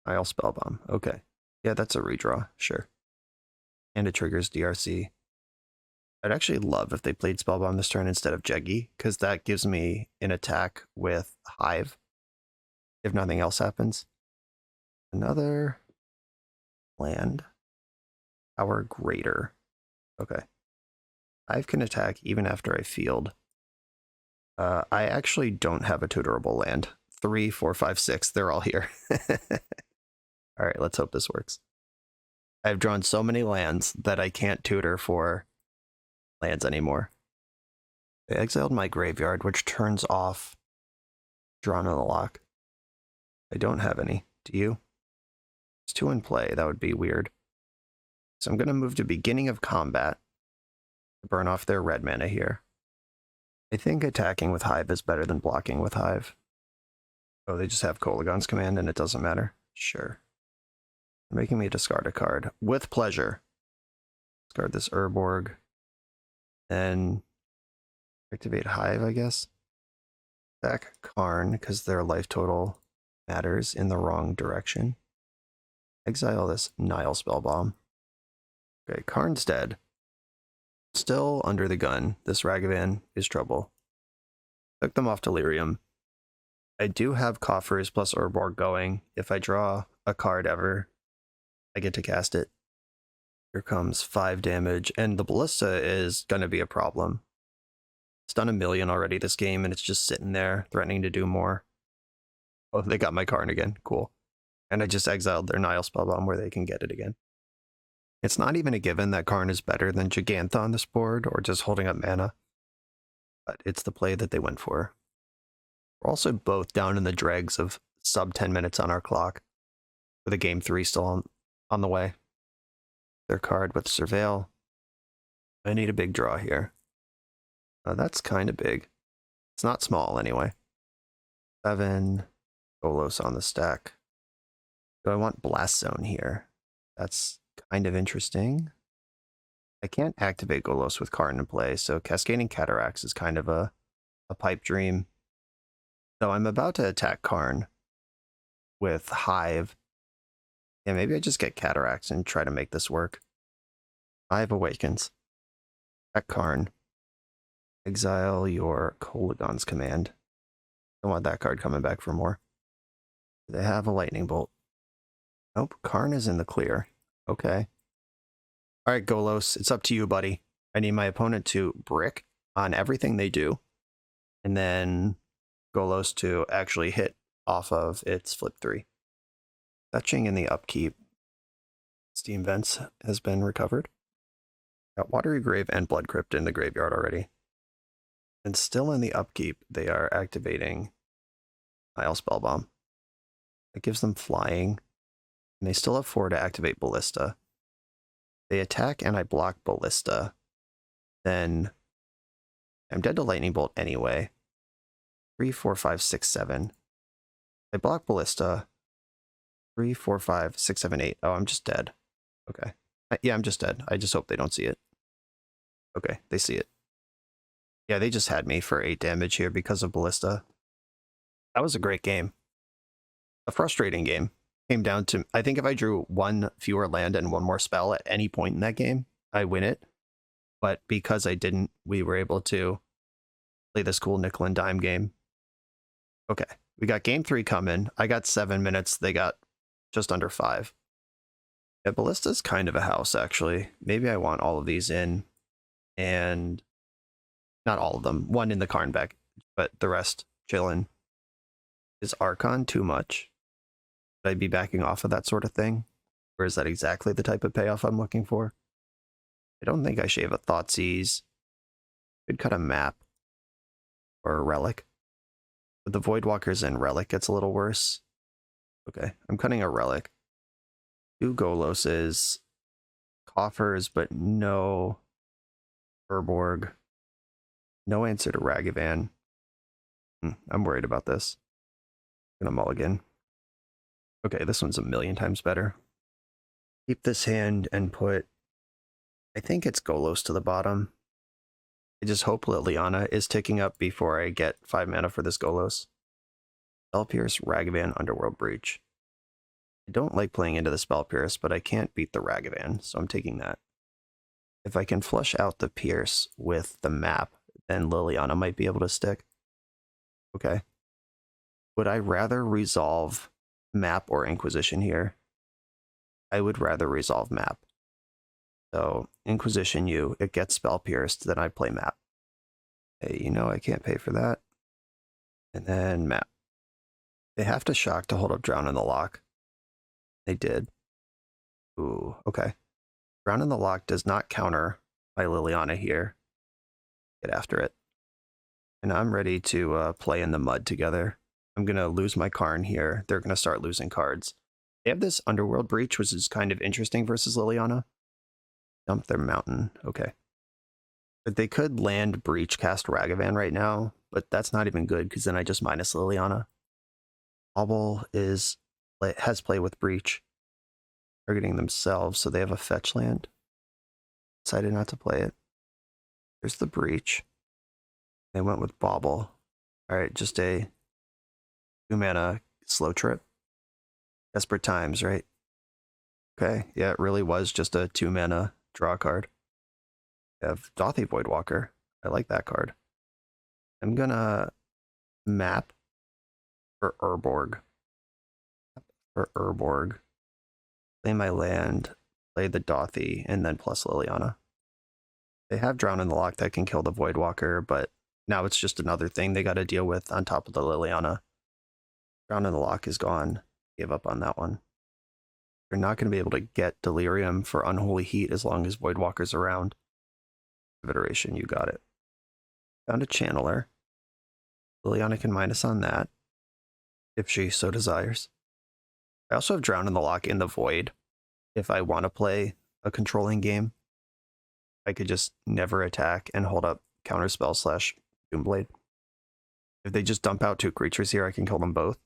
I'll Spellbomb. Okay. Yeah, that's a redraw. Sure. And it triggers DRC. I'd actually love if they played Spellbomb this turn instead of Jeggy, because that gives me an attack with Hive, if nothing else happens. Another land. Power Greater. Okay. Hive can attack even after I field. I actually don't have a tutorable land. 3, 4, 5, 6, they're all here. Alright, let's hope this works. I've drawn so many lands that I can't tutor for lands anymore. I exiled my graveyard, which turns off Drawn on the Lock. I don't have any. Do you? There's 2 in play. That would be weird. So I'm going to move to beginning of combat to burn off their red mana here. I think attacking with Hive is better than blocking with Hive. Oh, they just have Kolagon's command and it doesn't matter? Sure. They're making me discard a card. With pleasure. Discard this Urborg. Then activate Hive, I guess. Attack Karn, because their life total matters in the wrong direction. Exile this Nile Spellbomb. Okay, Karn's dead. Still under the gun. This Ragavan is trouble. Took them off Delirium. I do have Coffers plus Urborg going. If I draw a card ever, I get to cast it. Here comes 5 damage, and the Ballista is going to be a problem. It's done 1 million already this game, and it's just sitting there, threatening to do more. Oh, they got my Karn again. Cool. And I just exiled their Nile Spellbomb where they can get it again. It's not even a given that Karn is better than Gigantha on this board, or just holding up mana. but it's the play that they went for. We're also both down in the dregs of sub 10 minutes on our clock, with a game 3 still on the way. Their card with Surveil. I need a big draw here. That's kind of big. It's not small anyway. 7 Golos on the stack. Do I want Blast Zone here? That's kind of interesting. I can't activate Golos with Karn in play, so Cascading Cataracts is kind of a pipe dream. So I'm about to attack Karn with Hive. Yeah, maybe I just get Cataracts and try to make this work. Hive awakens. Attack Karn. Exile your Kolaghan's Command. Don't want that card coming back for more. They have a Lightning Bolt. Nope, Karn is in the clear. Okay. Alright, Golos, it's up to you, buddy. I need my opponent to brick on everything they do, and then Golos to actually hit off of its flip 3. Fetching in the upkeep. Steam Vents has been recovered. Got Watery Grave and Blood Crypt in the graveyard already. And still in the upkeep, they are activating Nile Spellbomb. It gives them flying, and they still have 4 to activate Ballista. They attack and I block Ballista, then I'm dead to Lightning Bolt anyway. 3, 4, 5, 6, 7. I block Ballista. 3, 4, 5, 6, 7, 8. Oh, I'm just dead. Okay. Yeah, I'm just dead. I just hope they don't see it. Okay, they see it. Yeah, they just had me for 8 damage here because of Ballista. That was a great game. A frustrating game. Came down to, I think if I drew 1 fewer land and 1 more spell at any point in that game, I win it. But because I didn't, we were able to play this cool nickel and dime game. Okay, we got game 3 coming. I got 7 minutes. They got just under 5. Yeah, Ballista's kind of a house, actually. Maybe I want all of these in, and not all of them. 1 in the Karn back, but the rest chilling. Is Archon too much? Should I be backing off of that sort of thing? Or is that exactly the type of payoff I'm looking for? I don't think I shave a Thoughtseize. Could cut a map. Or a Relic. But the Voidwalkers and Relic gets a little worse. Okay, I'm cutting a Relic. 2 Goloses. Coffers, but no Urborg. No answer to Ragavan. I'm worried about this. I'm gonna mulligan. Okay, this one's a million times better. Keep this hand and put, I think it's Golos to the bottom. I just hope Liliana is ticking up before I get 5 mana for this Golos. Spell Pierce, Ragavan, Underworld Breach. I don't like playing into the Spell Pierce, but I can't beat the Ragavan, so I'm taking that. If I can flush out the Pierce with the map, then Liliana might be able to stick. Okay. Would I rather resolve map or Inquisition here? I would rather resolve map. So Inquisition you, it gets spell pierced, then I play map. Hey, you know I can't pay for that. And then map. They have to shock to hold up Drown in the Lock. They did. Ooh, okay. Drown in the Lock does not counter my Liliana here. Get after it. And I'm ready to play in the mud together. I'm going to lose my Karn here. They're going to start losing cards. They have this Underworld Breach, which is kind of interesting versus Liliana. Dump their mountain. Okay. But they could land Breach, cast Ragavan right now, but that's not even good because then I just minus Liliana. Obel has play with Breach. Targeting themselves, so they have a fetch land. Decided not to play it. There's the Breach. They went with Bauble. Alright, just a 2 mana slow trip. Desperate times, right? Okay, yeah, it really was just a 2 mana draw card. I have Dothy Voidwalker. I like that card. I'm gonna map for Urborg. Play my land, play the Dothy, and then plus Liliana. They have Drown in the Lock that can kill the Voidwalker, but now it's just another thing they got to deal with on top of the Liliana. Drown in the Lock is gone. Give up on that one. You're not going to be able to get Delirium for Unholy Heat as long as Voidwalker's around. Iteration, you got it. Found a Channeler. Liliana can minus on that, if she so desires. I also have Drown in the Lock in the Void. If I want to play a controlling game, I could just never attack and hold up Counterspell / Doomblade. If they just dump out 2 creatures here, I can kill them both.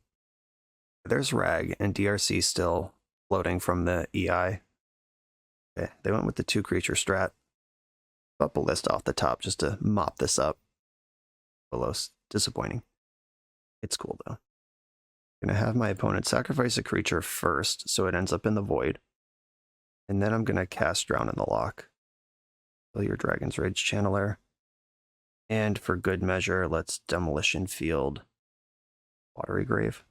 There's Rag and DRC still floating from the EI. Okay, they went with the 2 creature strat. Up a list off the top just to mop this up. Golos, disappointing. It's cool though. I'm gonna have my opponent sacrifice a creature first, so it ends up in the void. And then I'm gonna cast Drown in the Lock. Kill your Dragon's Rage Channeler. And for good measure, let's Demolition Field Watery Grave.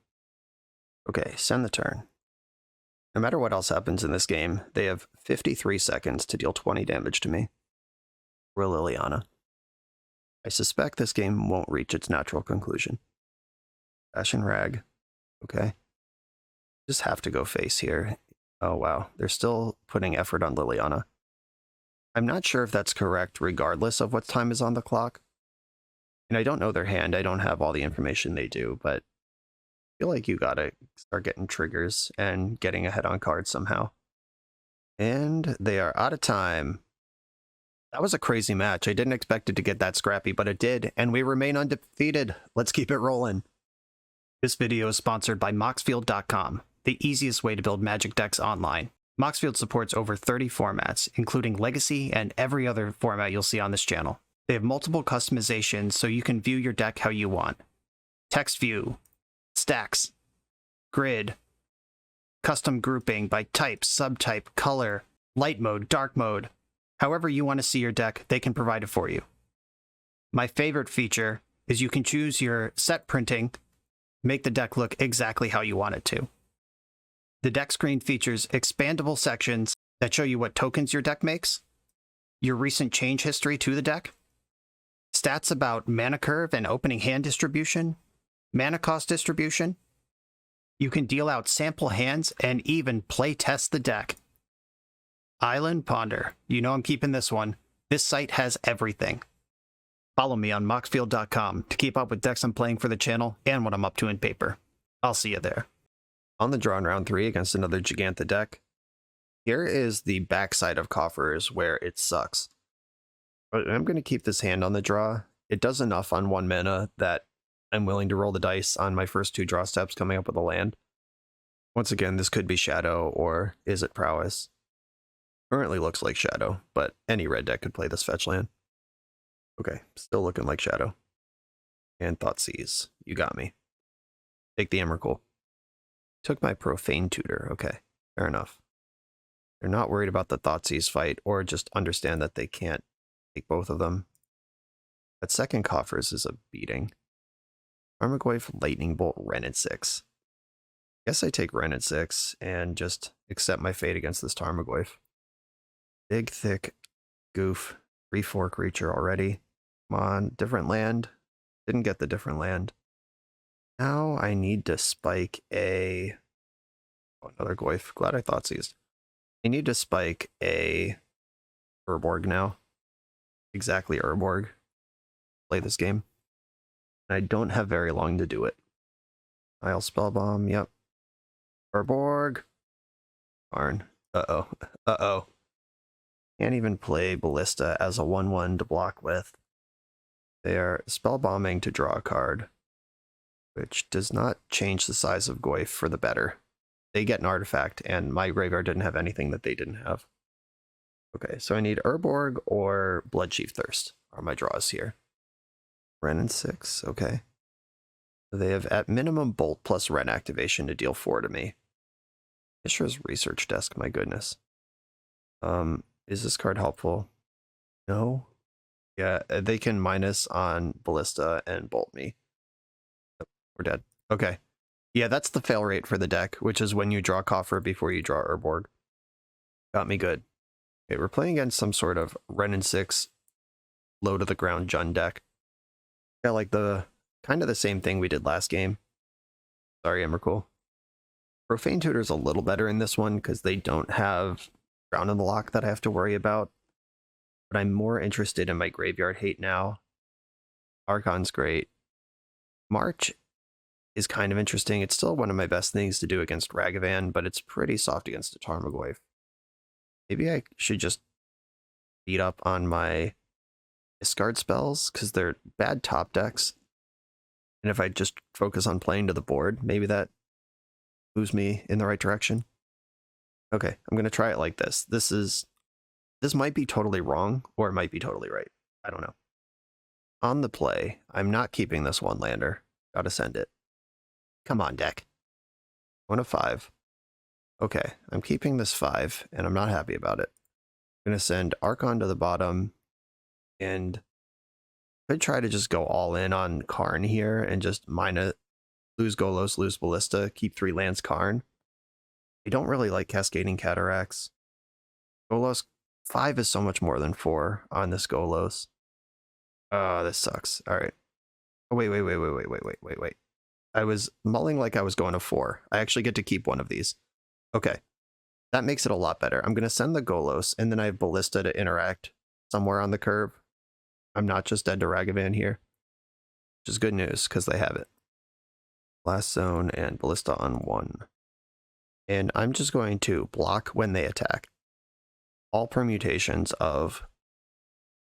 Okay, send the turn. No matter what else happens in this game, they have 53 seconds to deal 20 damage to me. Or Liliana. I suspect this game won't reach its natural conclusion. Fashion Rag. Okay. Just have to go face here. Oh wow, they're still putting effort on Liliana. I'm not sure if that's correct regardless of what time is on the clock. And I don't know their hand, I don't have all the information they do, but I feel like you gotta start getting triggers and getting ahead on cards somehow. And they are out of time. That was a crazy match. I didn't expect it to get that scrappy, but it did, and we remain undefeated. Let's keep it rolling. This video is sponsored by Moxfield.com, the easiest way to build Magic decks online. Moxfield supports over 30 formats, including Legacy and every other format you'll see on this channel. They have multiple customizations so you can view your deck how you want. Text view, stacks, grid, custom grouping by type, subtype, color, light mode, dark mode. However you want to see your deck, they can provide it for you. My favorite feature is you can choose your set printing, make the deck look exactly how you want it to. The deck screen features expandable sections that show you what tokens your deck makes, your recent change history to the deck, stats about mana curve and opening hand distribution, mana cost distribution. You can deal out sample hands and even play test the deck. Island Ponder. You know I'm keeping this one. This site has everything. Follow me on Moxfield.com to keep up with decks I'm playing for the channel and what I'm up to in paper. I'll see you there. On the draw in round 3 against another Giganta deck, here is the backside of Coffers where it sucks. But I'm going to keep this hand on the draw. It does enough on 1 mana that I'm willing to roll the dice on my first 2 draw steps coming up with a land. Once again, this could be Shadow or is it Prowess? Currently looks like Shadow, but any red deck could play this fetch land. Okay, still looking like Shadow. And Thoughtseize, you got me. Take the Emrakul. Took my Profane Tutor, okay, fair enough. They're not worried about the Thoughtseize fight, or just understand that they can't take both of them. That second Coffers is a beating. Tarmogoyf, Lightning Bolt, Wrenn at 6. Guess I take Wrenn at 6 and just accept my fate against this Tarmogoyf. Big, thick goof. 3/4 creature already. Come on, different land. Didn't get the different land. Now I need to spike a... Oh, another Goyf. Glad I thought seized. I need to spike a Urborg now. Exactly Urborg. Play this game. I don't have very long to do it. I'll Spellbomb, yep. Urborg. Karn. Uh-oh. Uh-oh. Can't even play Ballista as a 1/1 to block with. They are spellbombing to draw a card, which does not change the size of Goyf for the better. They get an artifact, and my graveyard didn't have anything that they didn't have. Okay, so I need Urborg or Bloodchief Thirst are my draws here. Wrenn and 6, okay. They have at minimum Bolt plus Wrenn activation to deal 4 to me. Mishra's Research Desk, my goodness. Is this card helpful? No? Yeah, they can minus on Ballista and bolt me. Yep, we're dead. Okay. Yeah, that's the fail rate for the deck, which is when you draw Coffer before you draw Urborg. Got me good. Okay, we're playing against some sort of Wrenn and 6 low to the ground Jund deck. Yeah, like the kind of the same thing we did last game. Sorry, Emrakul. Profane Tutor's a little better in this one because they don't have Drown in the Lock that I have to worry about. But I'm more interested in my Graveyard Hate now. Archon's great. March is kind of interesting. It's still one of my best things to do against Ragavan, but it's pretty soft against the Tarmogoyf. Maybe I should just beat up on my discard spells, because they're bad top decks. And if I just focus on playing to the board, maybe that moves me in the right direction. Okay, I'm going to try it like this. This might be totally wrong, or it might be totally right. I don't know. On the play, I'm not keeping this one lander. Gotta send it. Come on, deck. 1 of 5. Okay, I'm keeping this 5, and I'm not happy about it. I'm going to send Archon to the bottom, and I could try to just go all in on Karn here and just mine it. Lose Golos, lose Ballista, keep 3 lands Karn. I don't really like Cascading Cataracts. Golos 5 is so much more than 4 on this Golos. Oh, this sucks. All right. Oh, wait. I was mulling like I was going to 4. I actually get to keep one of these. Okay. That makes it a lot better. I'm going to send the Golos, and then I have Ballista to interact somewhere on the curve. I'm not just dead to Ragavan here, which is good news because they have it. Last zone and Ballista on 1. And I'm just going to block when they attack. All permutations of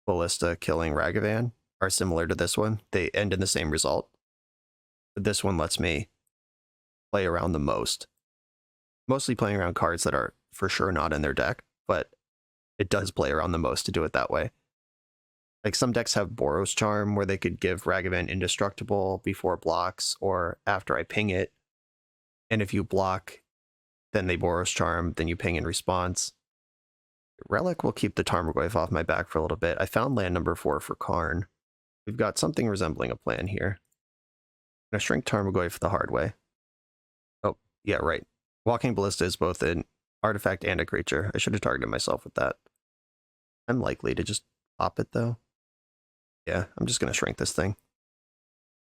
Ballista killing Ragavan are similar to this one. They end in the same result. But this one lets me play around the most. Mostly playing around cards that are for sure not in their deck, but it does play around the most to do it that way. Like some decks have Boros Charm where they could give Ragavan indestructible before blocks or after I ping it. And if you block, then they Boros Charm, then you ping in response. Relic will keep the Tarmogoyf off my back for a little bit. I found land number 4 for Karn. We've got something resembling a plan here. I'm going to shrink Tarmogoyf the hard way. Oh, yeah, right. Walking Ballista is both an artifact and a creature. I should have targeted myself with that. I'm likely to just pop it, though. Yeah, I'm just going to shrink this thing.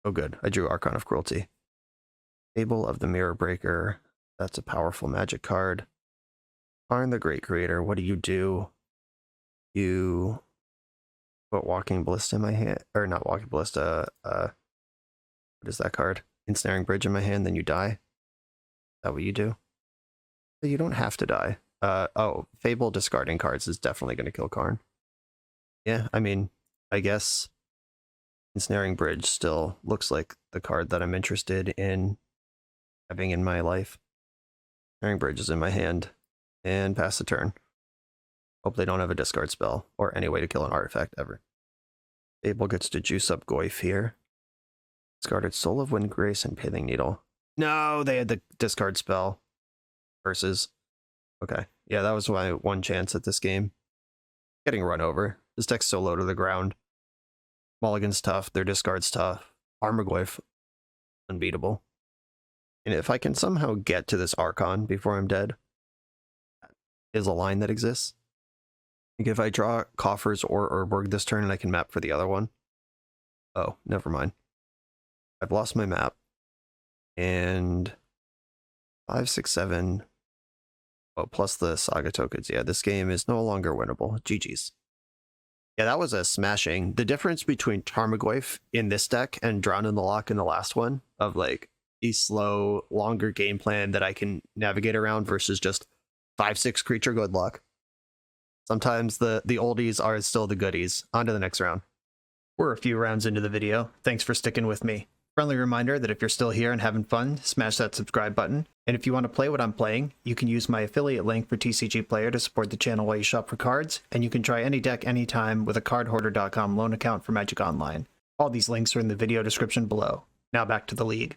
Oh, good. I drew Archon of Cruelty. Fable of the Mirror Breaker. That's a powerful magic card. Karn the Great Creator, what do? You put Walking Ballista in my hand, or not Walking Ballista, what is that card? Ensnaring Bridge in my hand, then you die? Is that what you do? You don't have to die. Oh, Fable discarding cards is definitely going to kill Karn. Yeah, I mean, I guess Ensnaring Bridge still looks like the card that I'm interested in having in my life. Ensnaring Bridge is in my hand. And pass the turn. Hope they don't have a discard spell or any way to kill an artifact ever. Fable gets to juice up Goyf here. Discarded Soul of Windgrace and Pithing Needle. No, they had the discard spell. Versus. Okay. Yeah, that was my one chance at this game. Getting run over. This deck's so low to the ground. Mulligan's tough. Their discard's tough. Tarmogoyf, unbeatable. And if I can somehow get to this Archon before I'm dead, is a line that exists. Like if I draw Coffers or Urborg this turn and I can map for the other one. Oh, never mind. I've lost my map. And 5, 6, 7. Oh, plus the Saga tokens. Yeah, this game is no longer winnable. GG's. Yeah, that was a smashing. The difference between Tarmogoyf in this deck and Drown in the Loch in the last one of like a slow, longer game plan that I can navigate around versus just 5/6 creature, good luck. Sometimes the oldies are still the goodies. On to the next round. We're a few rounds into the video. Thanks for sticking with me. Friendly reminder that if you're still here and having fun, smash that subscribe button. And if you want to play what I'm playing, you can use my affiliate link for TCG Player to support the channel while you shop for cards, and you can try any deck anytime with a cardhoarder.com loan account for Magic Online. All these links are in the video description below. Now back to the league.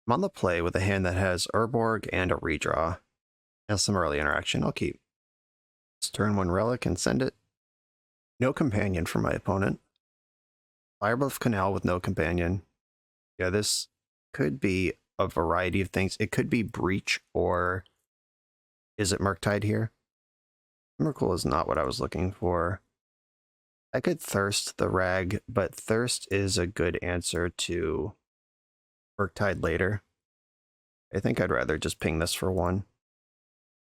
I'm on the play with a hand that has Urborg and a redraw. Has some early interaction. I'll keep. Let's turn 1 relic and send it. No companion for my opponent. Firebluff Canal with no companion. Yeah, this could be a variety of things. It could be Breach, or is it Murktide here? Emrakul is not what I was looking for. I could Thirst the Rag, but Thirst is a good answer to Murktide later. I think I'd rather just ping this for 1.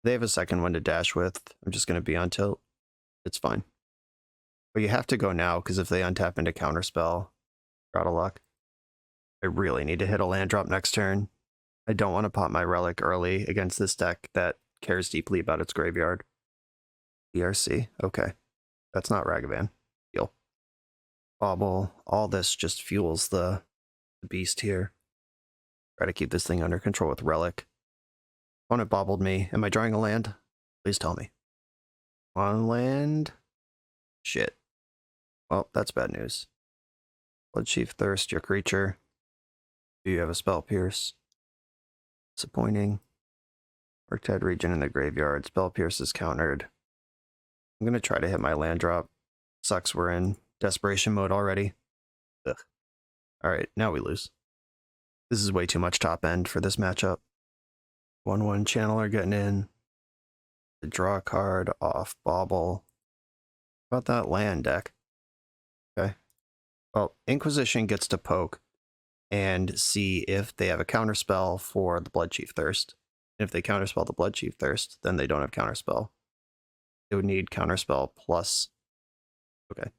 They have a second one to dash with. I'm just going to be on tilt. It's fine. But you have to go now, because if they untap into Counterspell, Out of luck. I really need to hit a land drop next turn. I don't want to pop my relic early against this deck that cares deeply about its graveyard. DRC. Okay. That's not Ragavan. Deal. Bobble. All this just fuels the beast here. Try to keep this thing under control with relic. Opponent bobbled me. Am I drawing a land? Please tell me. On land? Shit. Well, that's bad news. Bloodchief Thirst, your creature. Do you have a Spell Pierce? Disappointing. Murktide Region in the graveyard. Spell Pierce is countered. I'm going to try to hit my land drop. Sucks we're in desperation mode already. Ugh. Alright, now we lose. This is way too much top end for this matchup. 1-1 Channeler getting in. To draw a card off Bobble. How about that land deck? Okay. Well, Inquisition gets to poke and see if they have a counterspell for the Bloodchief Thirst. And if they counterspell the Bloodchief Thirst, then they don't have counterspell. They would need counterspell plus. Okay.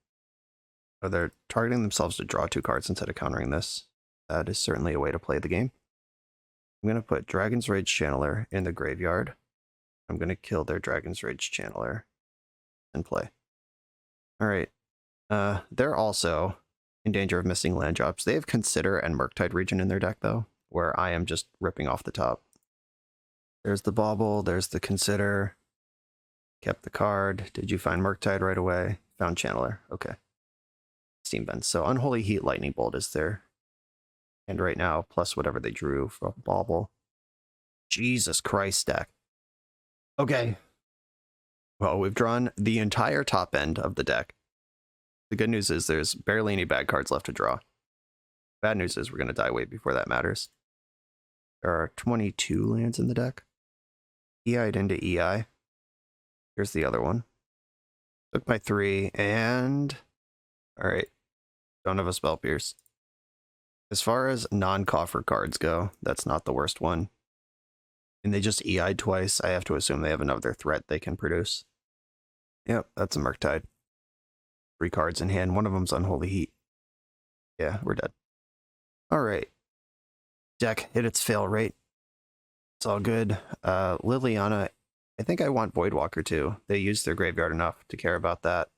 So they're targeting themselves to draw 2 cards instead of countering this. That is certainly a way to play the game. I'm going to put Dragon's Rage Channeler in the graveyard. I'm going to kill their Dragon's Rage Channeler and play. Alright. They're also in danger of missing land drops. They have Consider and Murktide Region in their deck, though, where I am just ripping off the top. There's the Bobble, there's the Consider. Kept the card. Did you find Murktide right away? Found Channeler. Okay. Steam Vents. So Unholy Heat, Lightning Bolt is there. And right now, plus whatever they drew from Bobble. Jesus Christ, deck. Okay. Well, we've drawn the entire top end of the deck. The good news is there's barely any bad cards left to draw. Bad news is we're going to die way before that matters. There are 22 lands in the deck. EI'd into EI. Here's the other one. Took my 3 and... Alright. Don't have a Spell Pierce. As far as non-coffer cards go, that's not the worst one. And they just EI'd twice. I have to assume they have another threat they can produce. Yep, that's a Murktide. 3 cards in hand. One of them's Unholy Heat. Yeah, we're dead. Alright. Deck hit its fail rate. It's all good. Liliana, I think I want Voidwalker too. They used their graveyard enough to care about that.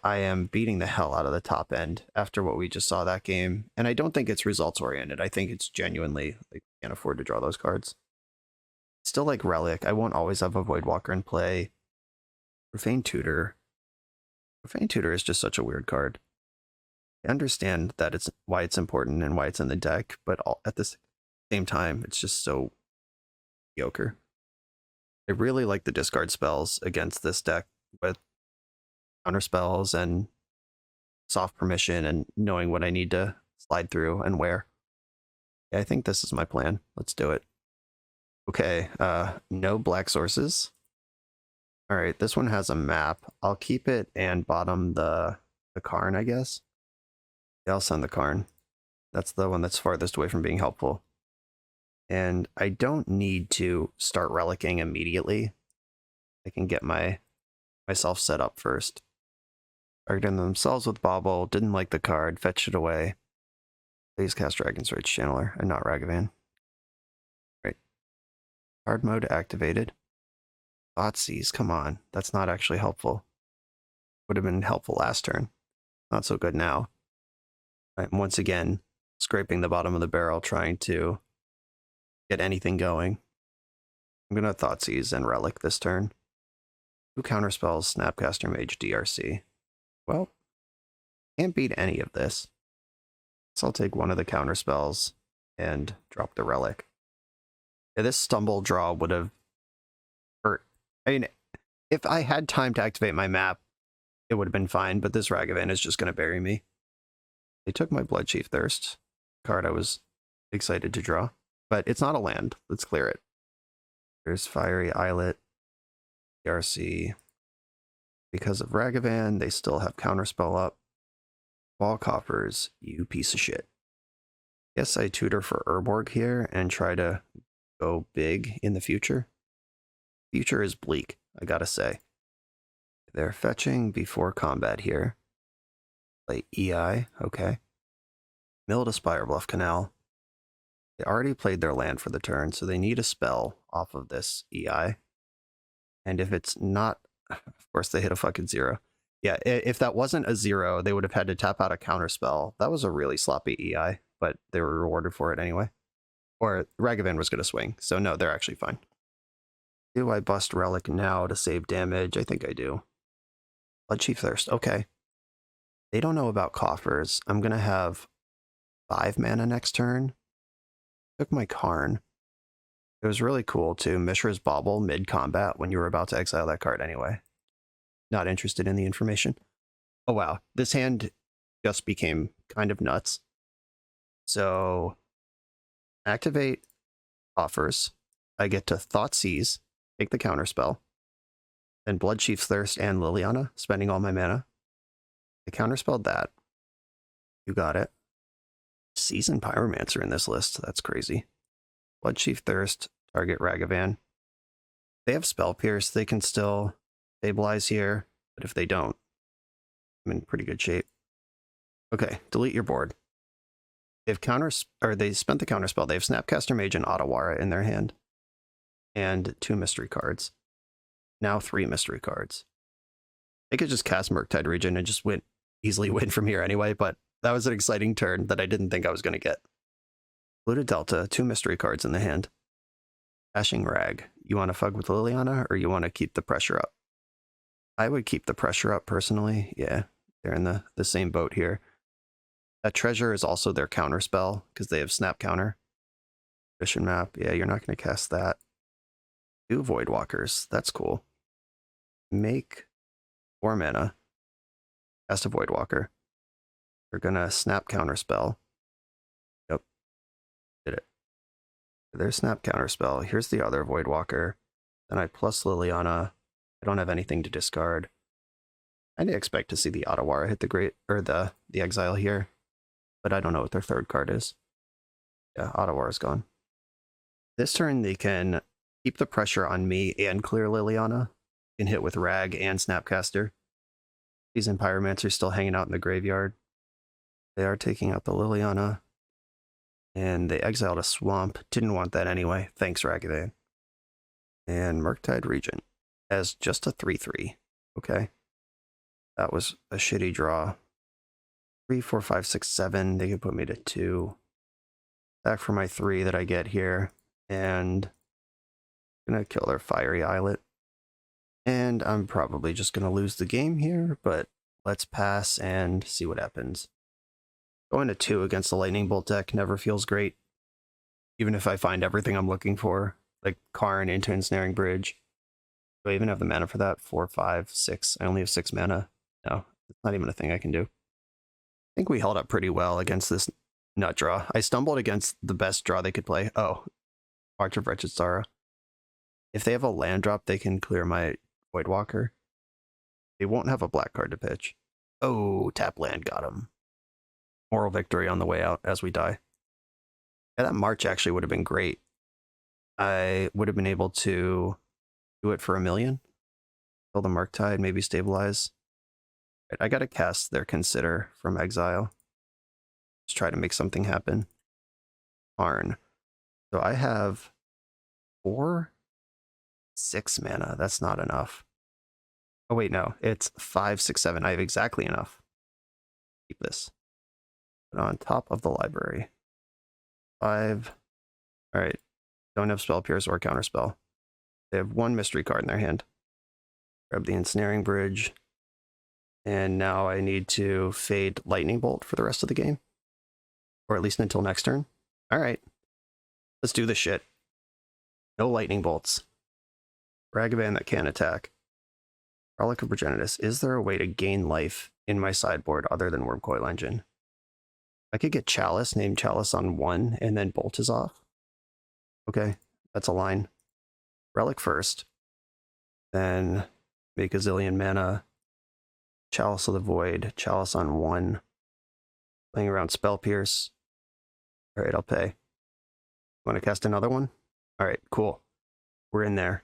I am beating the hell out of the top end after what we just saw that game. And I don't think it's results oriented. I think it's genuinely, like, can't afford to draw those cards. Still like Relic. I won't always have a Voidwalker in play. Profane Tutor. Profane Tutor is just such a weird card. I understand that it's why it's important and why it's in the deck, but at the same time, it's just so mediocre. I really like the discard spells against this deck with counter spells and soft permission and knowing what I need to slide through and where. Yeah, I think this is my plan. Let's do it. Okay, no black sources. All right, this one has a map. I'll keep it and bottom the Karn, I guess. Yeah, I'll send the Karn. That's the one that's farthest away from being helpful. And I don't need to start relicking immediately. I can get myself set up first. Targeting themselves with Bobble, didn't like the card, fetched it away. Please cast Dragon's Rage Channeler and not Ragavan. Right. Card mode activated. Thoughtseize, come on. That's not actually helpful. Would have been helpful last turn. Not so good now. I'm once again scraping the bottom of the barrel, trying to get anything going. I'm going to Thoughtseize and Relic this turn. 2 counterspells, Snapcaster Mage, DRC. Well, can't beat any of this. So I'll take one of the counterspells and drop the Relic. Yeah, this stumble draw would have hurt. I mean, if I had time to activate my map, it would have been fine, but this Ragavan is just going to bury me. They took my Bloodchief Thirst, card I was excited to draw, but it's not a land. Let's clear it. There's Fiery Islet, DRC. Because of Ragavan, they still have Counterspell up. Cabal Coffers, you piece of shit. Guess I tutor for Urborg here and try to go big in the future. Future is bleak, I gotta say. They're fetching before combat here. Play EI, okay. Milled a Spirebluff Canal. They already played their land for the turn, so they need a spell off of this EI. And if it's not, of course they hit a fucking 0. Yeah, if that wasn't a 0, they would have had to tap out a counter spell. That was a really sloppy EI, but they were rewarded for it anyway. Or Ragavan was going to swing, so no, they're actually fine. Do I bust Relic now to save damage? I think I do. Bloodchief Thirst, okay. They don't know about Coffers. I'm going to have 5 mana next turn. Took my Karn. It was really cool too. Mishra's Bauble mid-combat when you were about to exile that card anyway. Not interested in the information. Oh wow, this hand just became kind of nuts. So, activate Offers. I get to Thoughtseize, take the counterspell. Then Bloodchief's Thirst and Liliana, spending all my mana. I counterspelled that. You got it. Seasoned Pyromancer in this list. That's crazy. Bloodchief Thirst, target Ragavan. They have Spell Pierce. They can still stabilize here, but if they don't, I'm in pretty good shape. Okay, delete your board. They have they spent the counterspell. They have Snapcaster Mage and Otawara in their hand, and 2 mystery cards. Now 3 mystery cards. They could just cast Murktide Region and just easily win from here anyway, but that was an exciting turn that I didn't think I was going to get. Polluted Delta, 2 mystery cards in the hand. Ashing Rag. You want to fug with Liliana, or you want to keep the pressure up? I would keep the pressure up personally. Yeah, they're in the same boat here. That treasure is also their counter spell because they have Snap Counter. Vision Map. Yeah, you're not going to cast that. 2 Voidwalkers. That's cool. Make 4 mana. Cast a Voidwalker. We're going to Snap Counter spell. Yep. Did it. There's Snap Counter spell. Here's the other Voidwalker. Then I plus Liliana. I don't have anything to discard. I didn't expect to see the Otawara hit the exile here, but I don't know what their 3rd card is. Yeah, Otawara's gone. This turn they can keep the pressure on me and clear Liliana. Can hit with Rag and Snapcaster. Seasoned Pyromancer still hanging out in the graveyard. They are taking out the Liliana. And they exiled a Swamp. Didn't want that anyway. Thanks, Ragavan. And Murktide Regent as just a 3/3. Okay. That was a shitty draw. 3, 4, 5, 6, 7. They could put me to 2. Back for my 3 that I get here. And I'm going to kill their Fiery Islet. And I'm probably just going to lose the game here, but let's pass and see what happens. Going to 2 against the Lightning Bolt deck never feels great. Even if I find everything I'm looking for, like Karn into Ensnaring Bridge. Do I even have the mana for that? 4, 5, 6. I only have 6 mana. No, it's not even a thing I can do. I think we held up pretty well against this nut draw. I stumbled against the best draw they could play. Oh, March of Wretched Sorrow. If they have a land drop, they can clear my Voidwalker. They won't have a black card to pitch. Oh, tap land got him. Moral victory on the way out as we die. Yeah, that March actually would have been great. I would have been able to do it for 1 million. Kill the Murktide, maybe stabilize. Right, I gotta cast their Consider from exile. Just try to make something happen. Karn. So I have 4, 6 mana. That's not enough. Oh wait, no. It's 5, 6, 7. I have exactly enough. Keep this. Put on top of the library. 5. Alright. Don't have Spell Pierce or Counterspell. They have 1 mystery card in their hand. Grab the Ensnaring Bridge. And now I need to fade Lightning Bolt for the rest of the game. Or at least until next turn. Alright. Let's do this shit. No Lightning Bolts. Ragavan that can attack. Relic of Progenitus. Is there a way to gain life in my sideboard other than Wormcoil Engine? I could get Chalice, name Chalice on 1, and then Bolt is off. Okay, that's a line. Relic first. Then make a zillion mana. Chalice of the Void. Chalice on 1. Playing around Spell Pierce. Alright, I'll pay. Want to cast another one? Alright, cool. We're in there.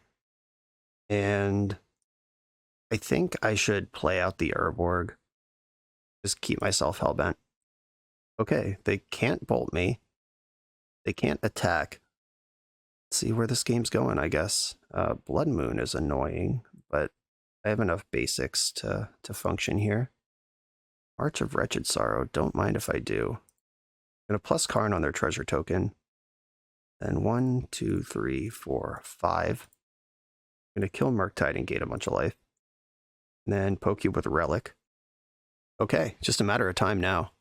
And I think I should play out the Urborg. Just keep myself hellbent. Okay, they can't bolt me. They can't attack. Let's see where this game's going, I guess. Blood Moon is annoying, but I have enough basics to function here. March of Wretched Sorrow, don't mind if I do. I'm gonna plus Karn on their treasure token. Then 1, 2, 3, 4, 5. I'm gonna kill Murktide and gain a bunch of life. And then poke you with a Relic. Okay, just a matter of time now.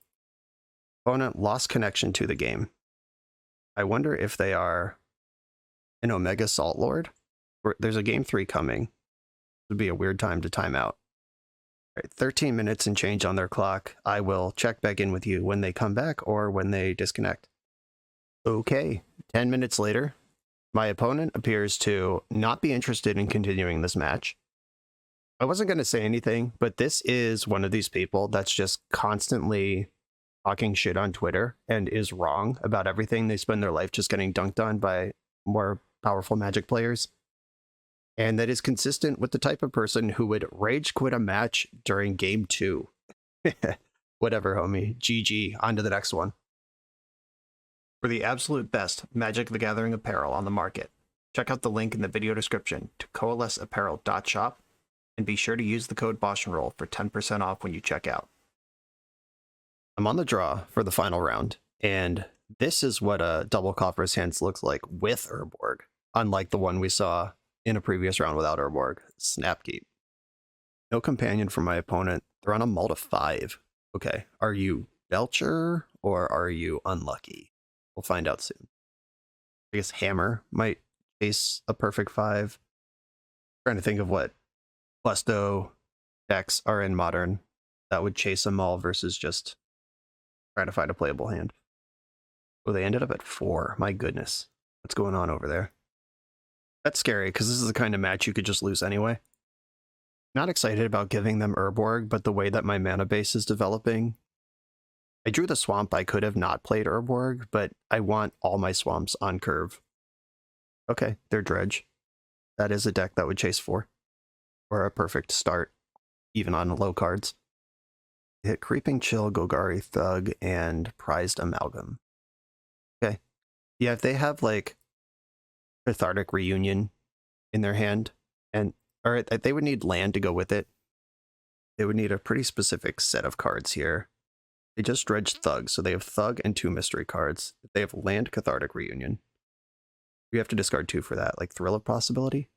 Opponent lost connection to the game. I wonder if they are an Omega Salt Lord. There's a game 3 coming. It would be a weird time to time out. All right, 13 minutes and change on their clock. I will check back in with you when they come back or when they disconnect. Okay, 10 minutes later, my opponent appears to not be interested in continuing this match. I wasn't going to say anything, but this is one of these people that's just constantly talking shit on Twitter and is wrong about everything. They spend their life just getting dunked on by more powerful Magic players. And that is consistent with the type of person who would rage quit a match during game 2. Whatever, homie. GG. On to the next one. For the absolute best Magic the Gathering apparel on the market, check out the link in the video description to coalesceapparel.shop and be sure to use the code BoshNRoll for 10% off when you check out. I'm on the draw for the final round, and this is what a double Coffers hands looks like with Urborg, unlike the one we saw in a previous round without Urborg. Snapkeep. No companion for my opponent. They're on a mull to 5. Okay, are you Belcher or are you unlucky? We'll find out soon. I guess Hammer might chase a perfect 5. Trying to think of what Plesto decks are in Modern that would chase them all versus just trying to find a playable hand. Oh, they ended up at 4. My goodness. What's going on over there? That's scary, because this is the kind of match you could just lose anyway. Not excited about giving them Urborg, but the way that my mana base is developing, I drew the swamp. I could have not played Urborg, but I want all my swamps on curve. Okay, they're Dredge. That is a deck that would chase 4. Or a perfect start, even on low cards. Hit Creeping Chill, Golgari Thug, and Prized Amalgam. Okay. Yeah, if they have like Cathartic Reunion in their hand, or they would need land to go with it. They would need a pretty specific set of cards here. They just dredged Thug, so they have Thug and 2 mystery cards. If they have land, Cathartic Reunion. We have to discard 2 for that, like Thrill of Possibility?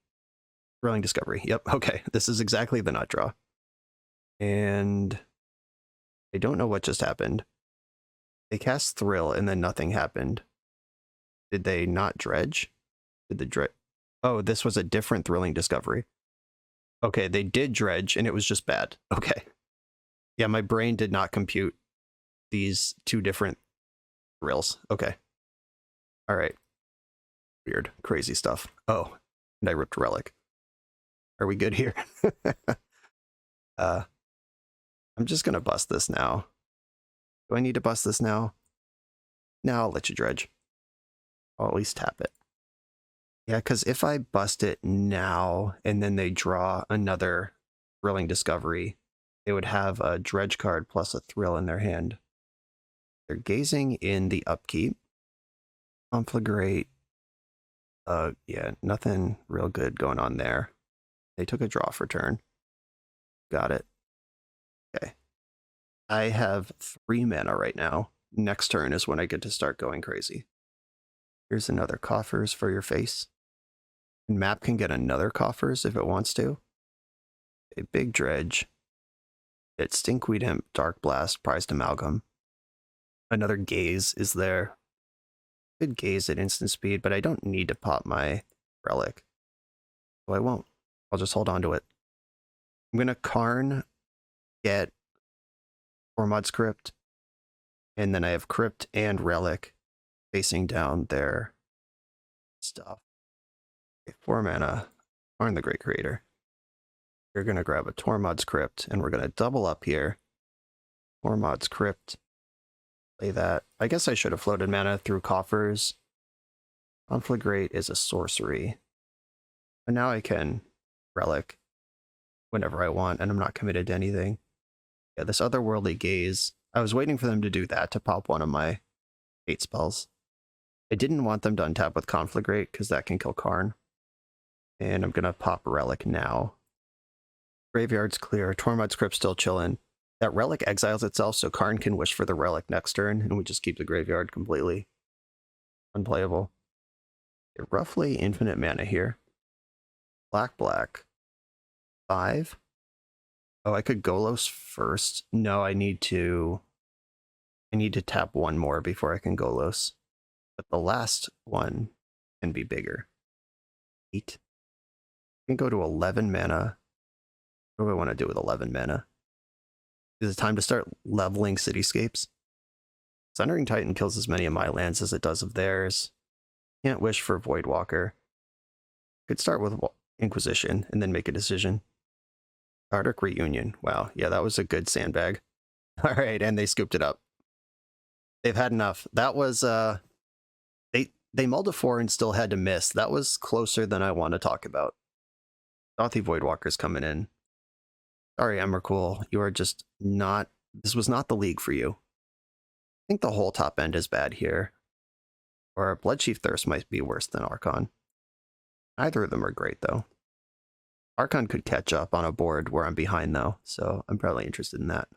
Thrilling Discovery. Yep, okay. This is exactly the nut draw. And I don't know what just happened. They cast Thrill and then nothing happened. Did they not dredge? Did the dredge? Oh, this was a different Thrilling Discovery. Okay, they did dredge and it was just bad. Okay. Yeah, my brain did not compute these 2 different thrills. Okay. All right. Weird. Crazy stuff. Oh, and I ripped Relic. Are we good here? I'm just going to bust this now. Do I need to bust this now? No, I'll let you dredge. I'll at least tap it. Yeah, because if I bust it now and then they draw another Thrilling Discovery, they would have a dredge card plus a thrill in their hand. They're gazing in the upkeep. Conflagrate. Yeah, nothing real good going on there. They took a draw for turn. Got it. Okay. I have 3 mana right now. Next turn is when I get to start going crazy. Here's another Coffers for your face. And Map can get another Coffers if it wants to. A big dredge. It's Stinkweed Imp, Dark Blast, Prized Amalgam. Another Gaze is there. Could gaze at instant speed, but I don't need to pop my Relic. So I won't. I'll just hold on to it. I'm going to Karn, get Tormod Script, and then I have Crypt and Relic facing down their stuff. Okay, 4 mana, Karn the Great Creator. You're going to grab a Tormod's Crypt, and we're going to double up here. Tormod's Crypt. Play that. I guess I should have floated mana through Coffers. Conflagrate is a sorcery. And now I can Relic whenever I want, and I'm not committed to anything. Yeah, this Otherworldly Gaze I was waiting for them to do that to pop one of my 8 spells. I didn't want them to untap with Conflagrate because that can kill Karn. And I'm going to pop Relic now. Graveyard's clear. Tormod's Crypt still chilling. That Relic exiles itself, so Karn can wish for the Relic next turn, and we just keep the graveyard completely unplayable. Roughly infinite mana here. Black, black. 5. Oh, I could Golos first. No, I need to tap one more before I can Golos. But the last one can be bigger. 8. I can go to 11 mana. What do I want to do with 11 mana? Is it time to start leveling cityscapes? Sundering Titan kills as many of my lands as it does of theirs. Can't wish for Voidwalker. Could start with Inquisition and then make a decision. Arctic Reunion. Wow, yeah, that was a good sandbag. All right, and they scooped it up. They've had enough. That was they mulled a 4 and still had to miss. That was closer than I want to talk about. Dothy Voidwalker's coming in. Sorry, Emrakul, you are just not... This was not the league for you. I think the whole top end is bad here. Or Bloodchief Thirst might be worse than Archon. Either of them are great, though. Archon could catch up on a board where I'm behind, though, so I'm probably interested in that.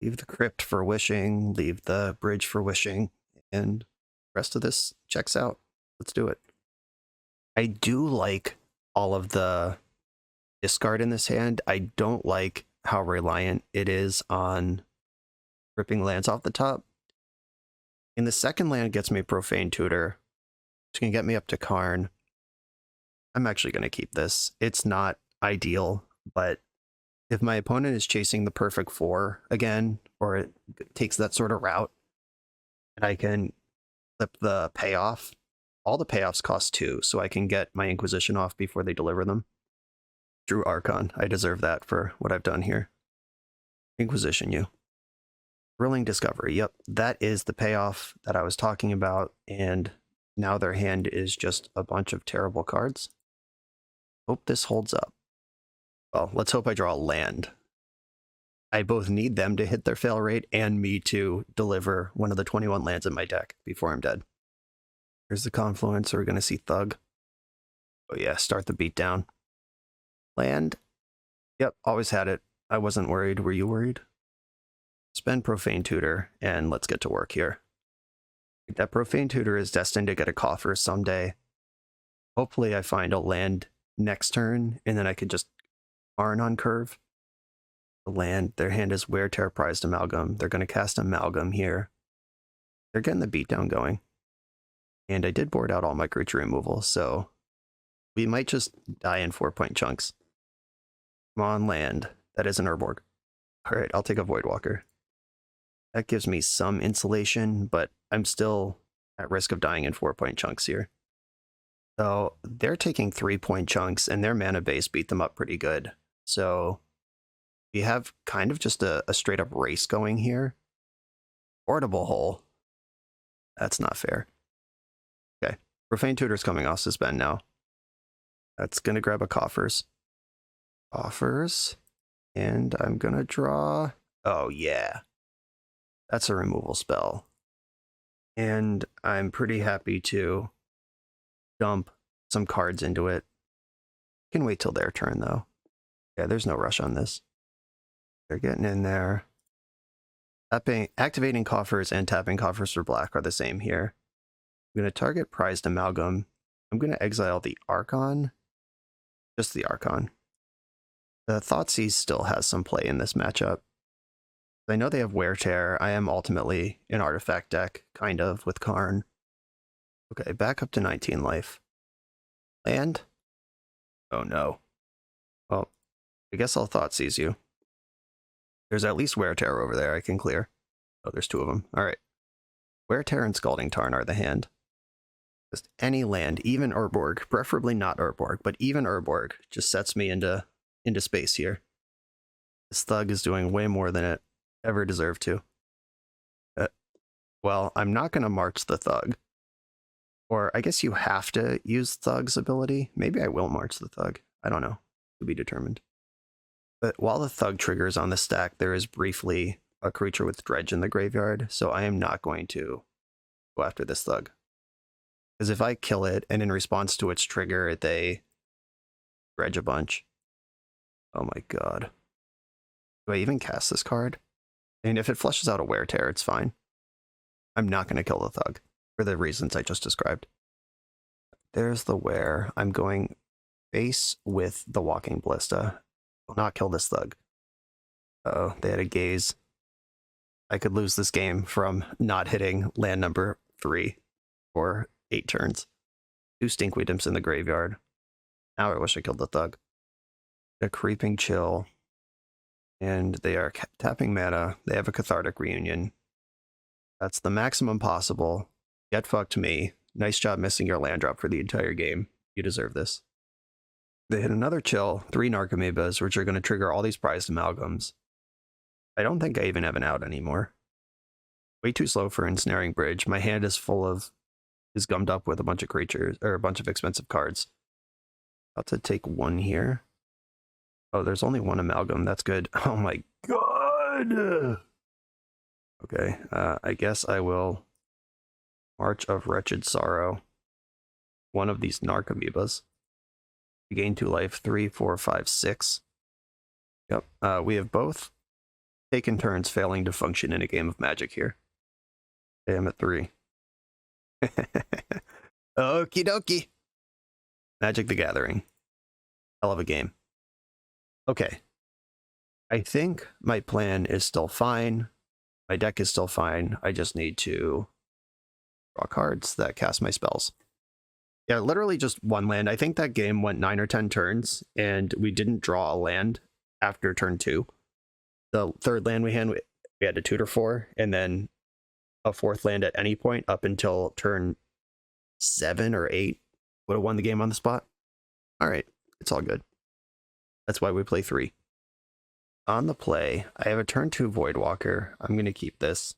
Leave the Crypt for wishing, leave the Bridge for wishing, and the rest of this checks out. Let's do it. I do like all of the discard in this hand. I don't like how reliant it is on ripping lands off the top. In the second land gets me Profane Tutor, which can get me up to Karn. I'm actually going to keep this. It's not ideal, but if my opponent is chasing the perfect 4 again, or it takes that sort of route, and I can flip the payoff, all the payoffs cost 2, so I can get my Inquisition off before they deliver them. Drew Archon. I deserve that for what I've done here. Inquisition you. Thrilling Discovery. Yep, that is the payoff that I was talking about, and now their hand is just a bunch of terrible cards. Hope this holds up. Well, let's hope I draw a land. I both need them to hit their fail rate and me to deliver one of the 21 lands in my deck before I'm dead. Here's the Confluence. We're going to see Thug. Oh yeah, start the beatdown. Land. Yep, always had it. I wasn't worried. Were you worried? Spend Profane Tutor, and let's get to work here. That Profane Tutor is destined to get a coffer someday. Hopefully I find a land next turn, and then I could just Karn on curve. The land, their hand is Wear Tear Prized Amalgam. They're going to cast Amalgam here. They're getting the beatdown going. And I did board out all my creature removal, so we might just die in 4-point chunks. Come on, land. That is an Urborg. Alright, I'll take a Voidwalker. That gives me some insulation, but I'm still at risk of dying in 4-point chunks here. So they're taking 3-point chunks, and their mana base beat them up pretty good. So we have kind of just a straight-up race going here. Portable Hole. That's not fair. Okay, Profane Tutor's coming off suspend now. That's going to grab a Coffers. Coffers. And I'm going to draw... Oh, yeah. That's a removal spell. And I'm pretty happy to dump some cards into it. Can wait till their turn, though. Yeah, there's no rush on this. They're getting in there. Activating Coffers and tapping Coffers for black are the same here. I'm going to target Prized Amalgam. I'm going to exile the Archon. Just the Archon. The Thoughtseize still has some play in this matchup. I know they have Wear Tear. I am ultimately an artifact deck, kind of, with Karn. Okay, back up to 19 life. Land? Oh no. Well, I guess I'll Thoughtseize you. There's at least Wear Tear over there I can clear. Oh, there's 2 of them. Alright. Wear Tear and Scalding Tarn are the hand. Just any land, even Urborg, preferably not Urborg, but even Urborg just sets me into space here. This Thug is doing way more than it ever deserved to. Well, I'm not going to march the Thug. Or I guess you have to use Thug's ability. Maybe I will march the Thug. I don't know. To be determined. But while the Thug triggers on the stack, there is briefly a creature with Dredge in the graveyard, so I am not going to go after this Thug. Because if I kill it, and in response to its trigger, they Dredge a bunch. Oh my god. Do I even cast this card? I mean, if it flushes out a Wear Tear, it's fine. I'm not going to kill the Thug, for the reasons I just described. There's the Wear. I'm going face with the Walking Ballista. Will not kill this Thug. Uh-oh, they had a Gaze. I could lose this game from not hitting land number 3 for 8 turns. 2 Stinkweed Imps in the graveyard. Now I wish I killed the Thug. A Creeping Chill. And they are tapping mana. They have a Cathartic Reunion. That's the maximum possible. Get fucked me. Nice job missing your land drop for the entire game. You deserve this. They hit another Chill, 3 Narcomoebas, which are going to trigger all these prized amalgams. I don't think I even have an out anymore. Way too slow for Ensnaring Bridge. My hand is gummed up with a bunch of creatures, or a bunch of expensive cards. About to take 1 here. Oh, there's only 1 amalgam. That's good. Oh my god! Okay, I guess I will March of Wretched Sorrow. 1 of these Narcomoebas. We gain 2 life, 3, 4, 5, 6. Yep, we have both taken turns failing to function in a game of Magic here. Okay, I'm at 3. Okie dokie. Magic the Gathering. Hell of a game. Okay. I think my plan is still fine. My deck is still fine. I just need to draw cards that cast my spells. Yeah, literally just 1 land. I think that game went 9 or 10 turns, and we didn't draw a land after turn 2. The 3rd land we had to tutor for, and then a 4th land at any point up until turn 7 or 8 would have won the game on the spot. All right, it's all good. That's why we play 3. On the play, I have a turn 2 Voidwalker. I'm going to keep this.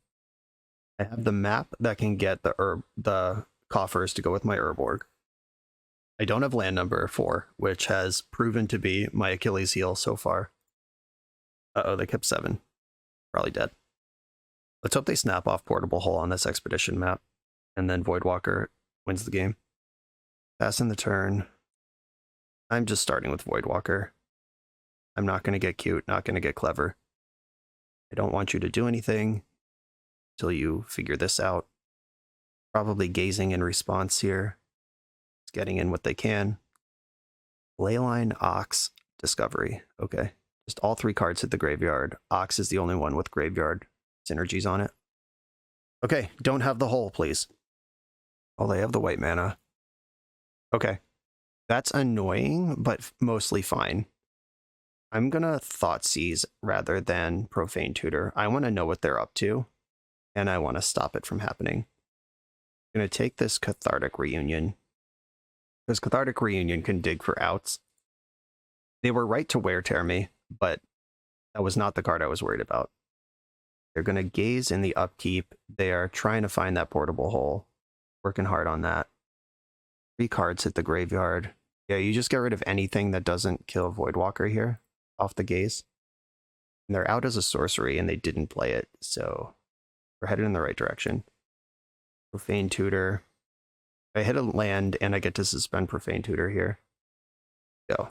I have the map that can get the coffers to go with my Urborg. I don't have land number 4, which has proven to be my Achilles heel so far. Uh-oh, they kept 7. Probably dead. Let's hope they snap off Portable Hole on this Expedition map, and then Voidwalker wins the game. Passing the turn. I'm just starting with Voidwalker. I'm not going to get cute, not going to get clever. I don't want you to do anything until you figure this out. Probably gazing in response here. Just getting in what they can. Leyline, Ox, Discovery. Okay. Just all 3 cards hit the graveyard. Ox is the only one with graveyard synergies on it. Okay, don't have the hole, please. Oh, they have the white mana. Okay. That's annoying, but mostly fine. I'm gonna Thoughtseize rather than Profane Tutor. I want to know what they're up to, and I want to stop it from happening. I'm gonna take this Cathartic Reunion, because Cathartic Reunion can dig for outs. They were right to Wear Tear me, but that was not the card I was worried about. They're gonna Gaze in the upkeep. They are trying to find that Portable Hole. Working hard on that. 3 cards hit the graveyard. Yeah, you just get rid of anything that doesn't kill Voidwalker here off the Gaze. And they're out as a sorcery, and they didn't play it, so we're headed in the right direction. Profane Tutor. I hit a land, and I get to suspend Profane Tutor here. Go.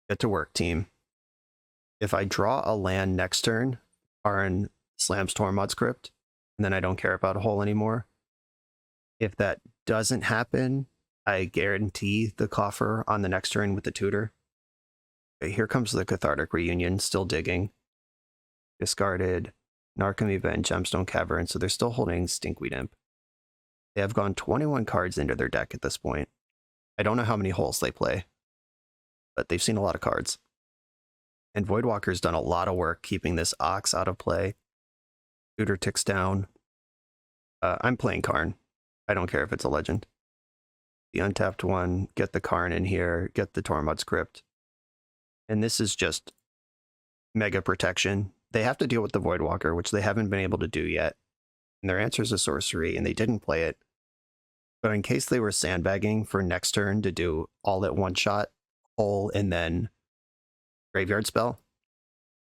Get to work, team. If I draw a land next turn, Karn slams Tormod's Crypt, and then I don't care about a hole anymore. If that doesn't happen, I guarantee the coffer on the next turn with the tutor. Okay, here comes the Cathartic Reunion, still digging. Discarded Narcomoeba and Gemstone Cavern, so they're still holding Stinkweed Imp. They have gone 21 cards into their deck at this point. I don't know how many holes they play, but they've seen a lot of cards. And Voidwalker's done a lot of work keeping this Ox out of play. Tutor ticks down. I'm playing Karn. I don't care if it's a legend. The untapped one, get the Karn in here, get the Tormod's Crypt. And this is just mega protection. They have to deal with the Voidwalker, which they haven't been able to do yet. And their answer is a sorcery, and they didn't play it. But in case they were sandbagging for next turn to do all at one shot, hole, and then graveyard spell,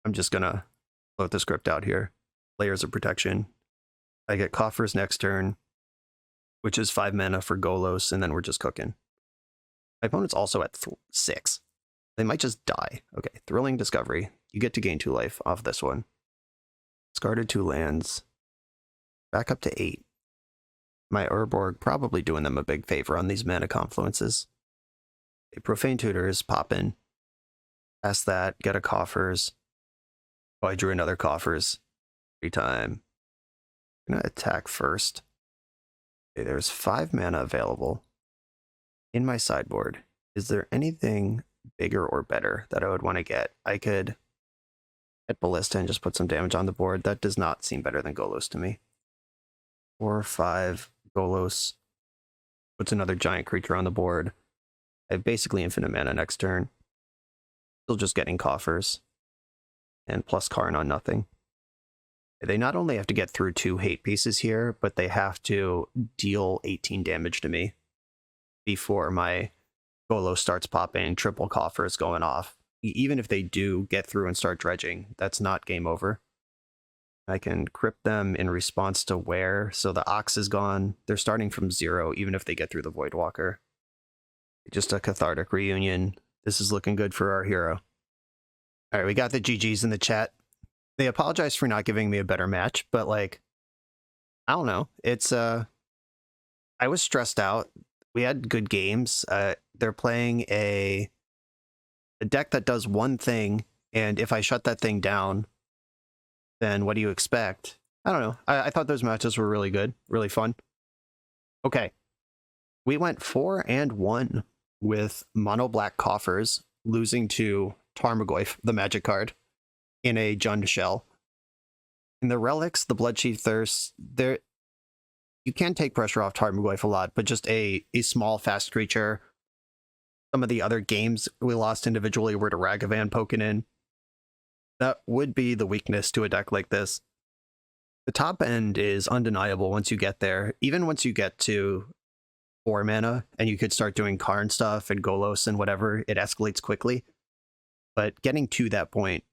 I'm just gonna float the script out here. Layers of Protection. I get Coffers next turn, which is 5 mana for Golos, and then we're just cooking. My opponent's also at 6. They might just die. Okay, Thrilling Discovery. You get to gain 2 life off this one. Discarded 2 lands. Back up to 8. My Urborg probably doing them a big favor on these mana confluences. A Profane Tutor is popping. Past that, get a Coffers. Oh, I drew another Coffers. Every time. I'm gonna attack first. Okay, there's 5 mana available in my sideboard. Is there anything bigger or better that I would want to get? I could get Ballista and just put some damage on the board. That does not seem better than Golos to me. 4 or 5 Golos puts another giant creature on the board. I have basically infinite mana next turn. Still just getting Coffers. And plus Karn on nothing. They not only have to get through 2 hate pieces here, but they have to deal 18 damage to me before my Golos starts popping, triple Coffers going off. Even if they do get through and start dredging, that's not game over. I can crypt them in response to wear, so the Ox is gone. They're starting from 0, even if they get through the Voidwalker. Just a cathartic reunion. This is looking good for our hero. All right, we got the GGs in the chat. They apologize for not giving me a better match, but like, I don't know. It's I was stressed out. We had good games. They're playing a deck that does one thing, and if I shut that thing down, then what do you expect? I don't know. I thought those matches were really good, really fun. Okay. We went 4-1 with mono black Coffers, losing to Tarmogoyf, the magic card, in a Jund shell. In the relics, the Bloodsheath Thirst, there you can take pressure off Tarmogoyf a lot, but just a small fast creature. Some of the other games we lost individually were to Ragavan poking in. That would be the weakness to a deck like this. The top end is undeniable once you get there. Even once you get to 4 mana and you could start doing Karn stuff and Golos and whatever, it escalates quickly. But getting to that point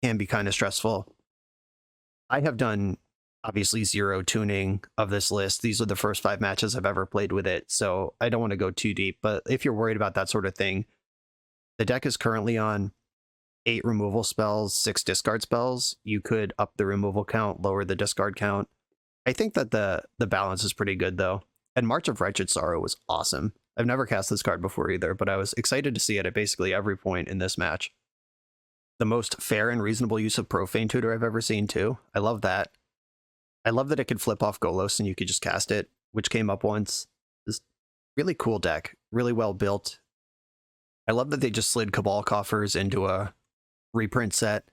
can be kind of stressful. I have done obviously 0 tuning of this list. These are the first 5 matches I've ever played with it, so I don't want to go too deep. But if you're worried about that sort of thing, the deck is currently on 8 removal spells, 6 discard spells. You could up the removal count, lower the discard count. I think that the balance is pretty good, though. And March of Wretched Sorrow was awesome. I've never cast this card before either, but I was excited to see it at basically every point in this match. The most fair and reasonable use of Profane Tutor I've ever seen, too. I love that. I love that it could flip off Golos and you could just cast it, which came up once. This really cool deck, really well built. I love that they just slid Cabal Coffers into a reprint set,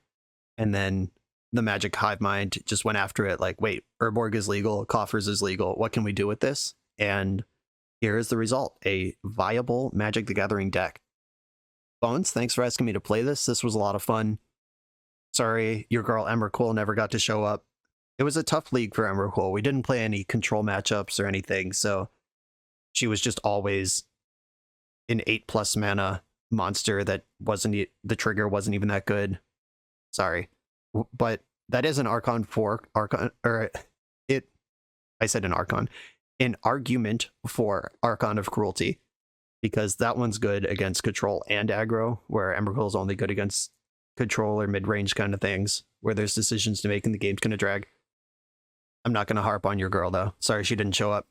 and then the Magic Hive Mind just went after it like, wait, Urborg is legal, Coffers is legal, what can we do with this? And here is the result, a viable Magic the Gathering deck. Bones, thanks for asking me to play this. This was a lot of fun. Sorry, your girl Emrakul never got to show up. It was a tough league for Emrakul. We didn't play any control matchups or anything, so she was just always an 8+ mana monster that wasn't, the trigger wasn't even that good. Sorry. But that is an Archon for Archon, or it, I said an Archon, an argument for Archon of Cruelty, because that one's good against control and aggro, where Emrakul is only good against control or mid-range kind of things, where there's decisions to make and the game's going to drag. I'm not going to harp on your girl, though. Sorry she didn't show up.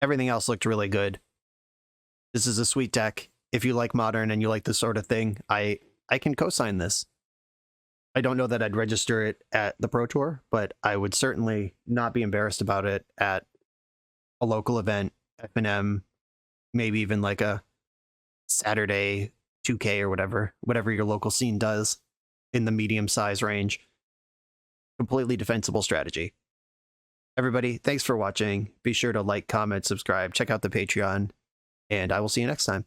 Everything else looked really good. This is a sweet deck. If you like Modern and you like this sort of thing, I can co-sign this. I don't know that I'd register it at the Pro Tour, but I would certainly not be embarrassed about it at a local event, F&M, maybe even like a Saturday 2K or whatever your local scene does in the medium size range. Completely defensible strategy. Everybody, thanks for watching. Be sure to like, comment, subscribe, check out the Patreon, and I will see you next time.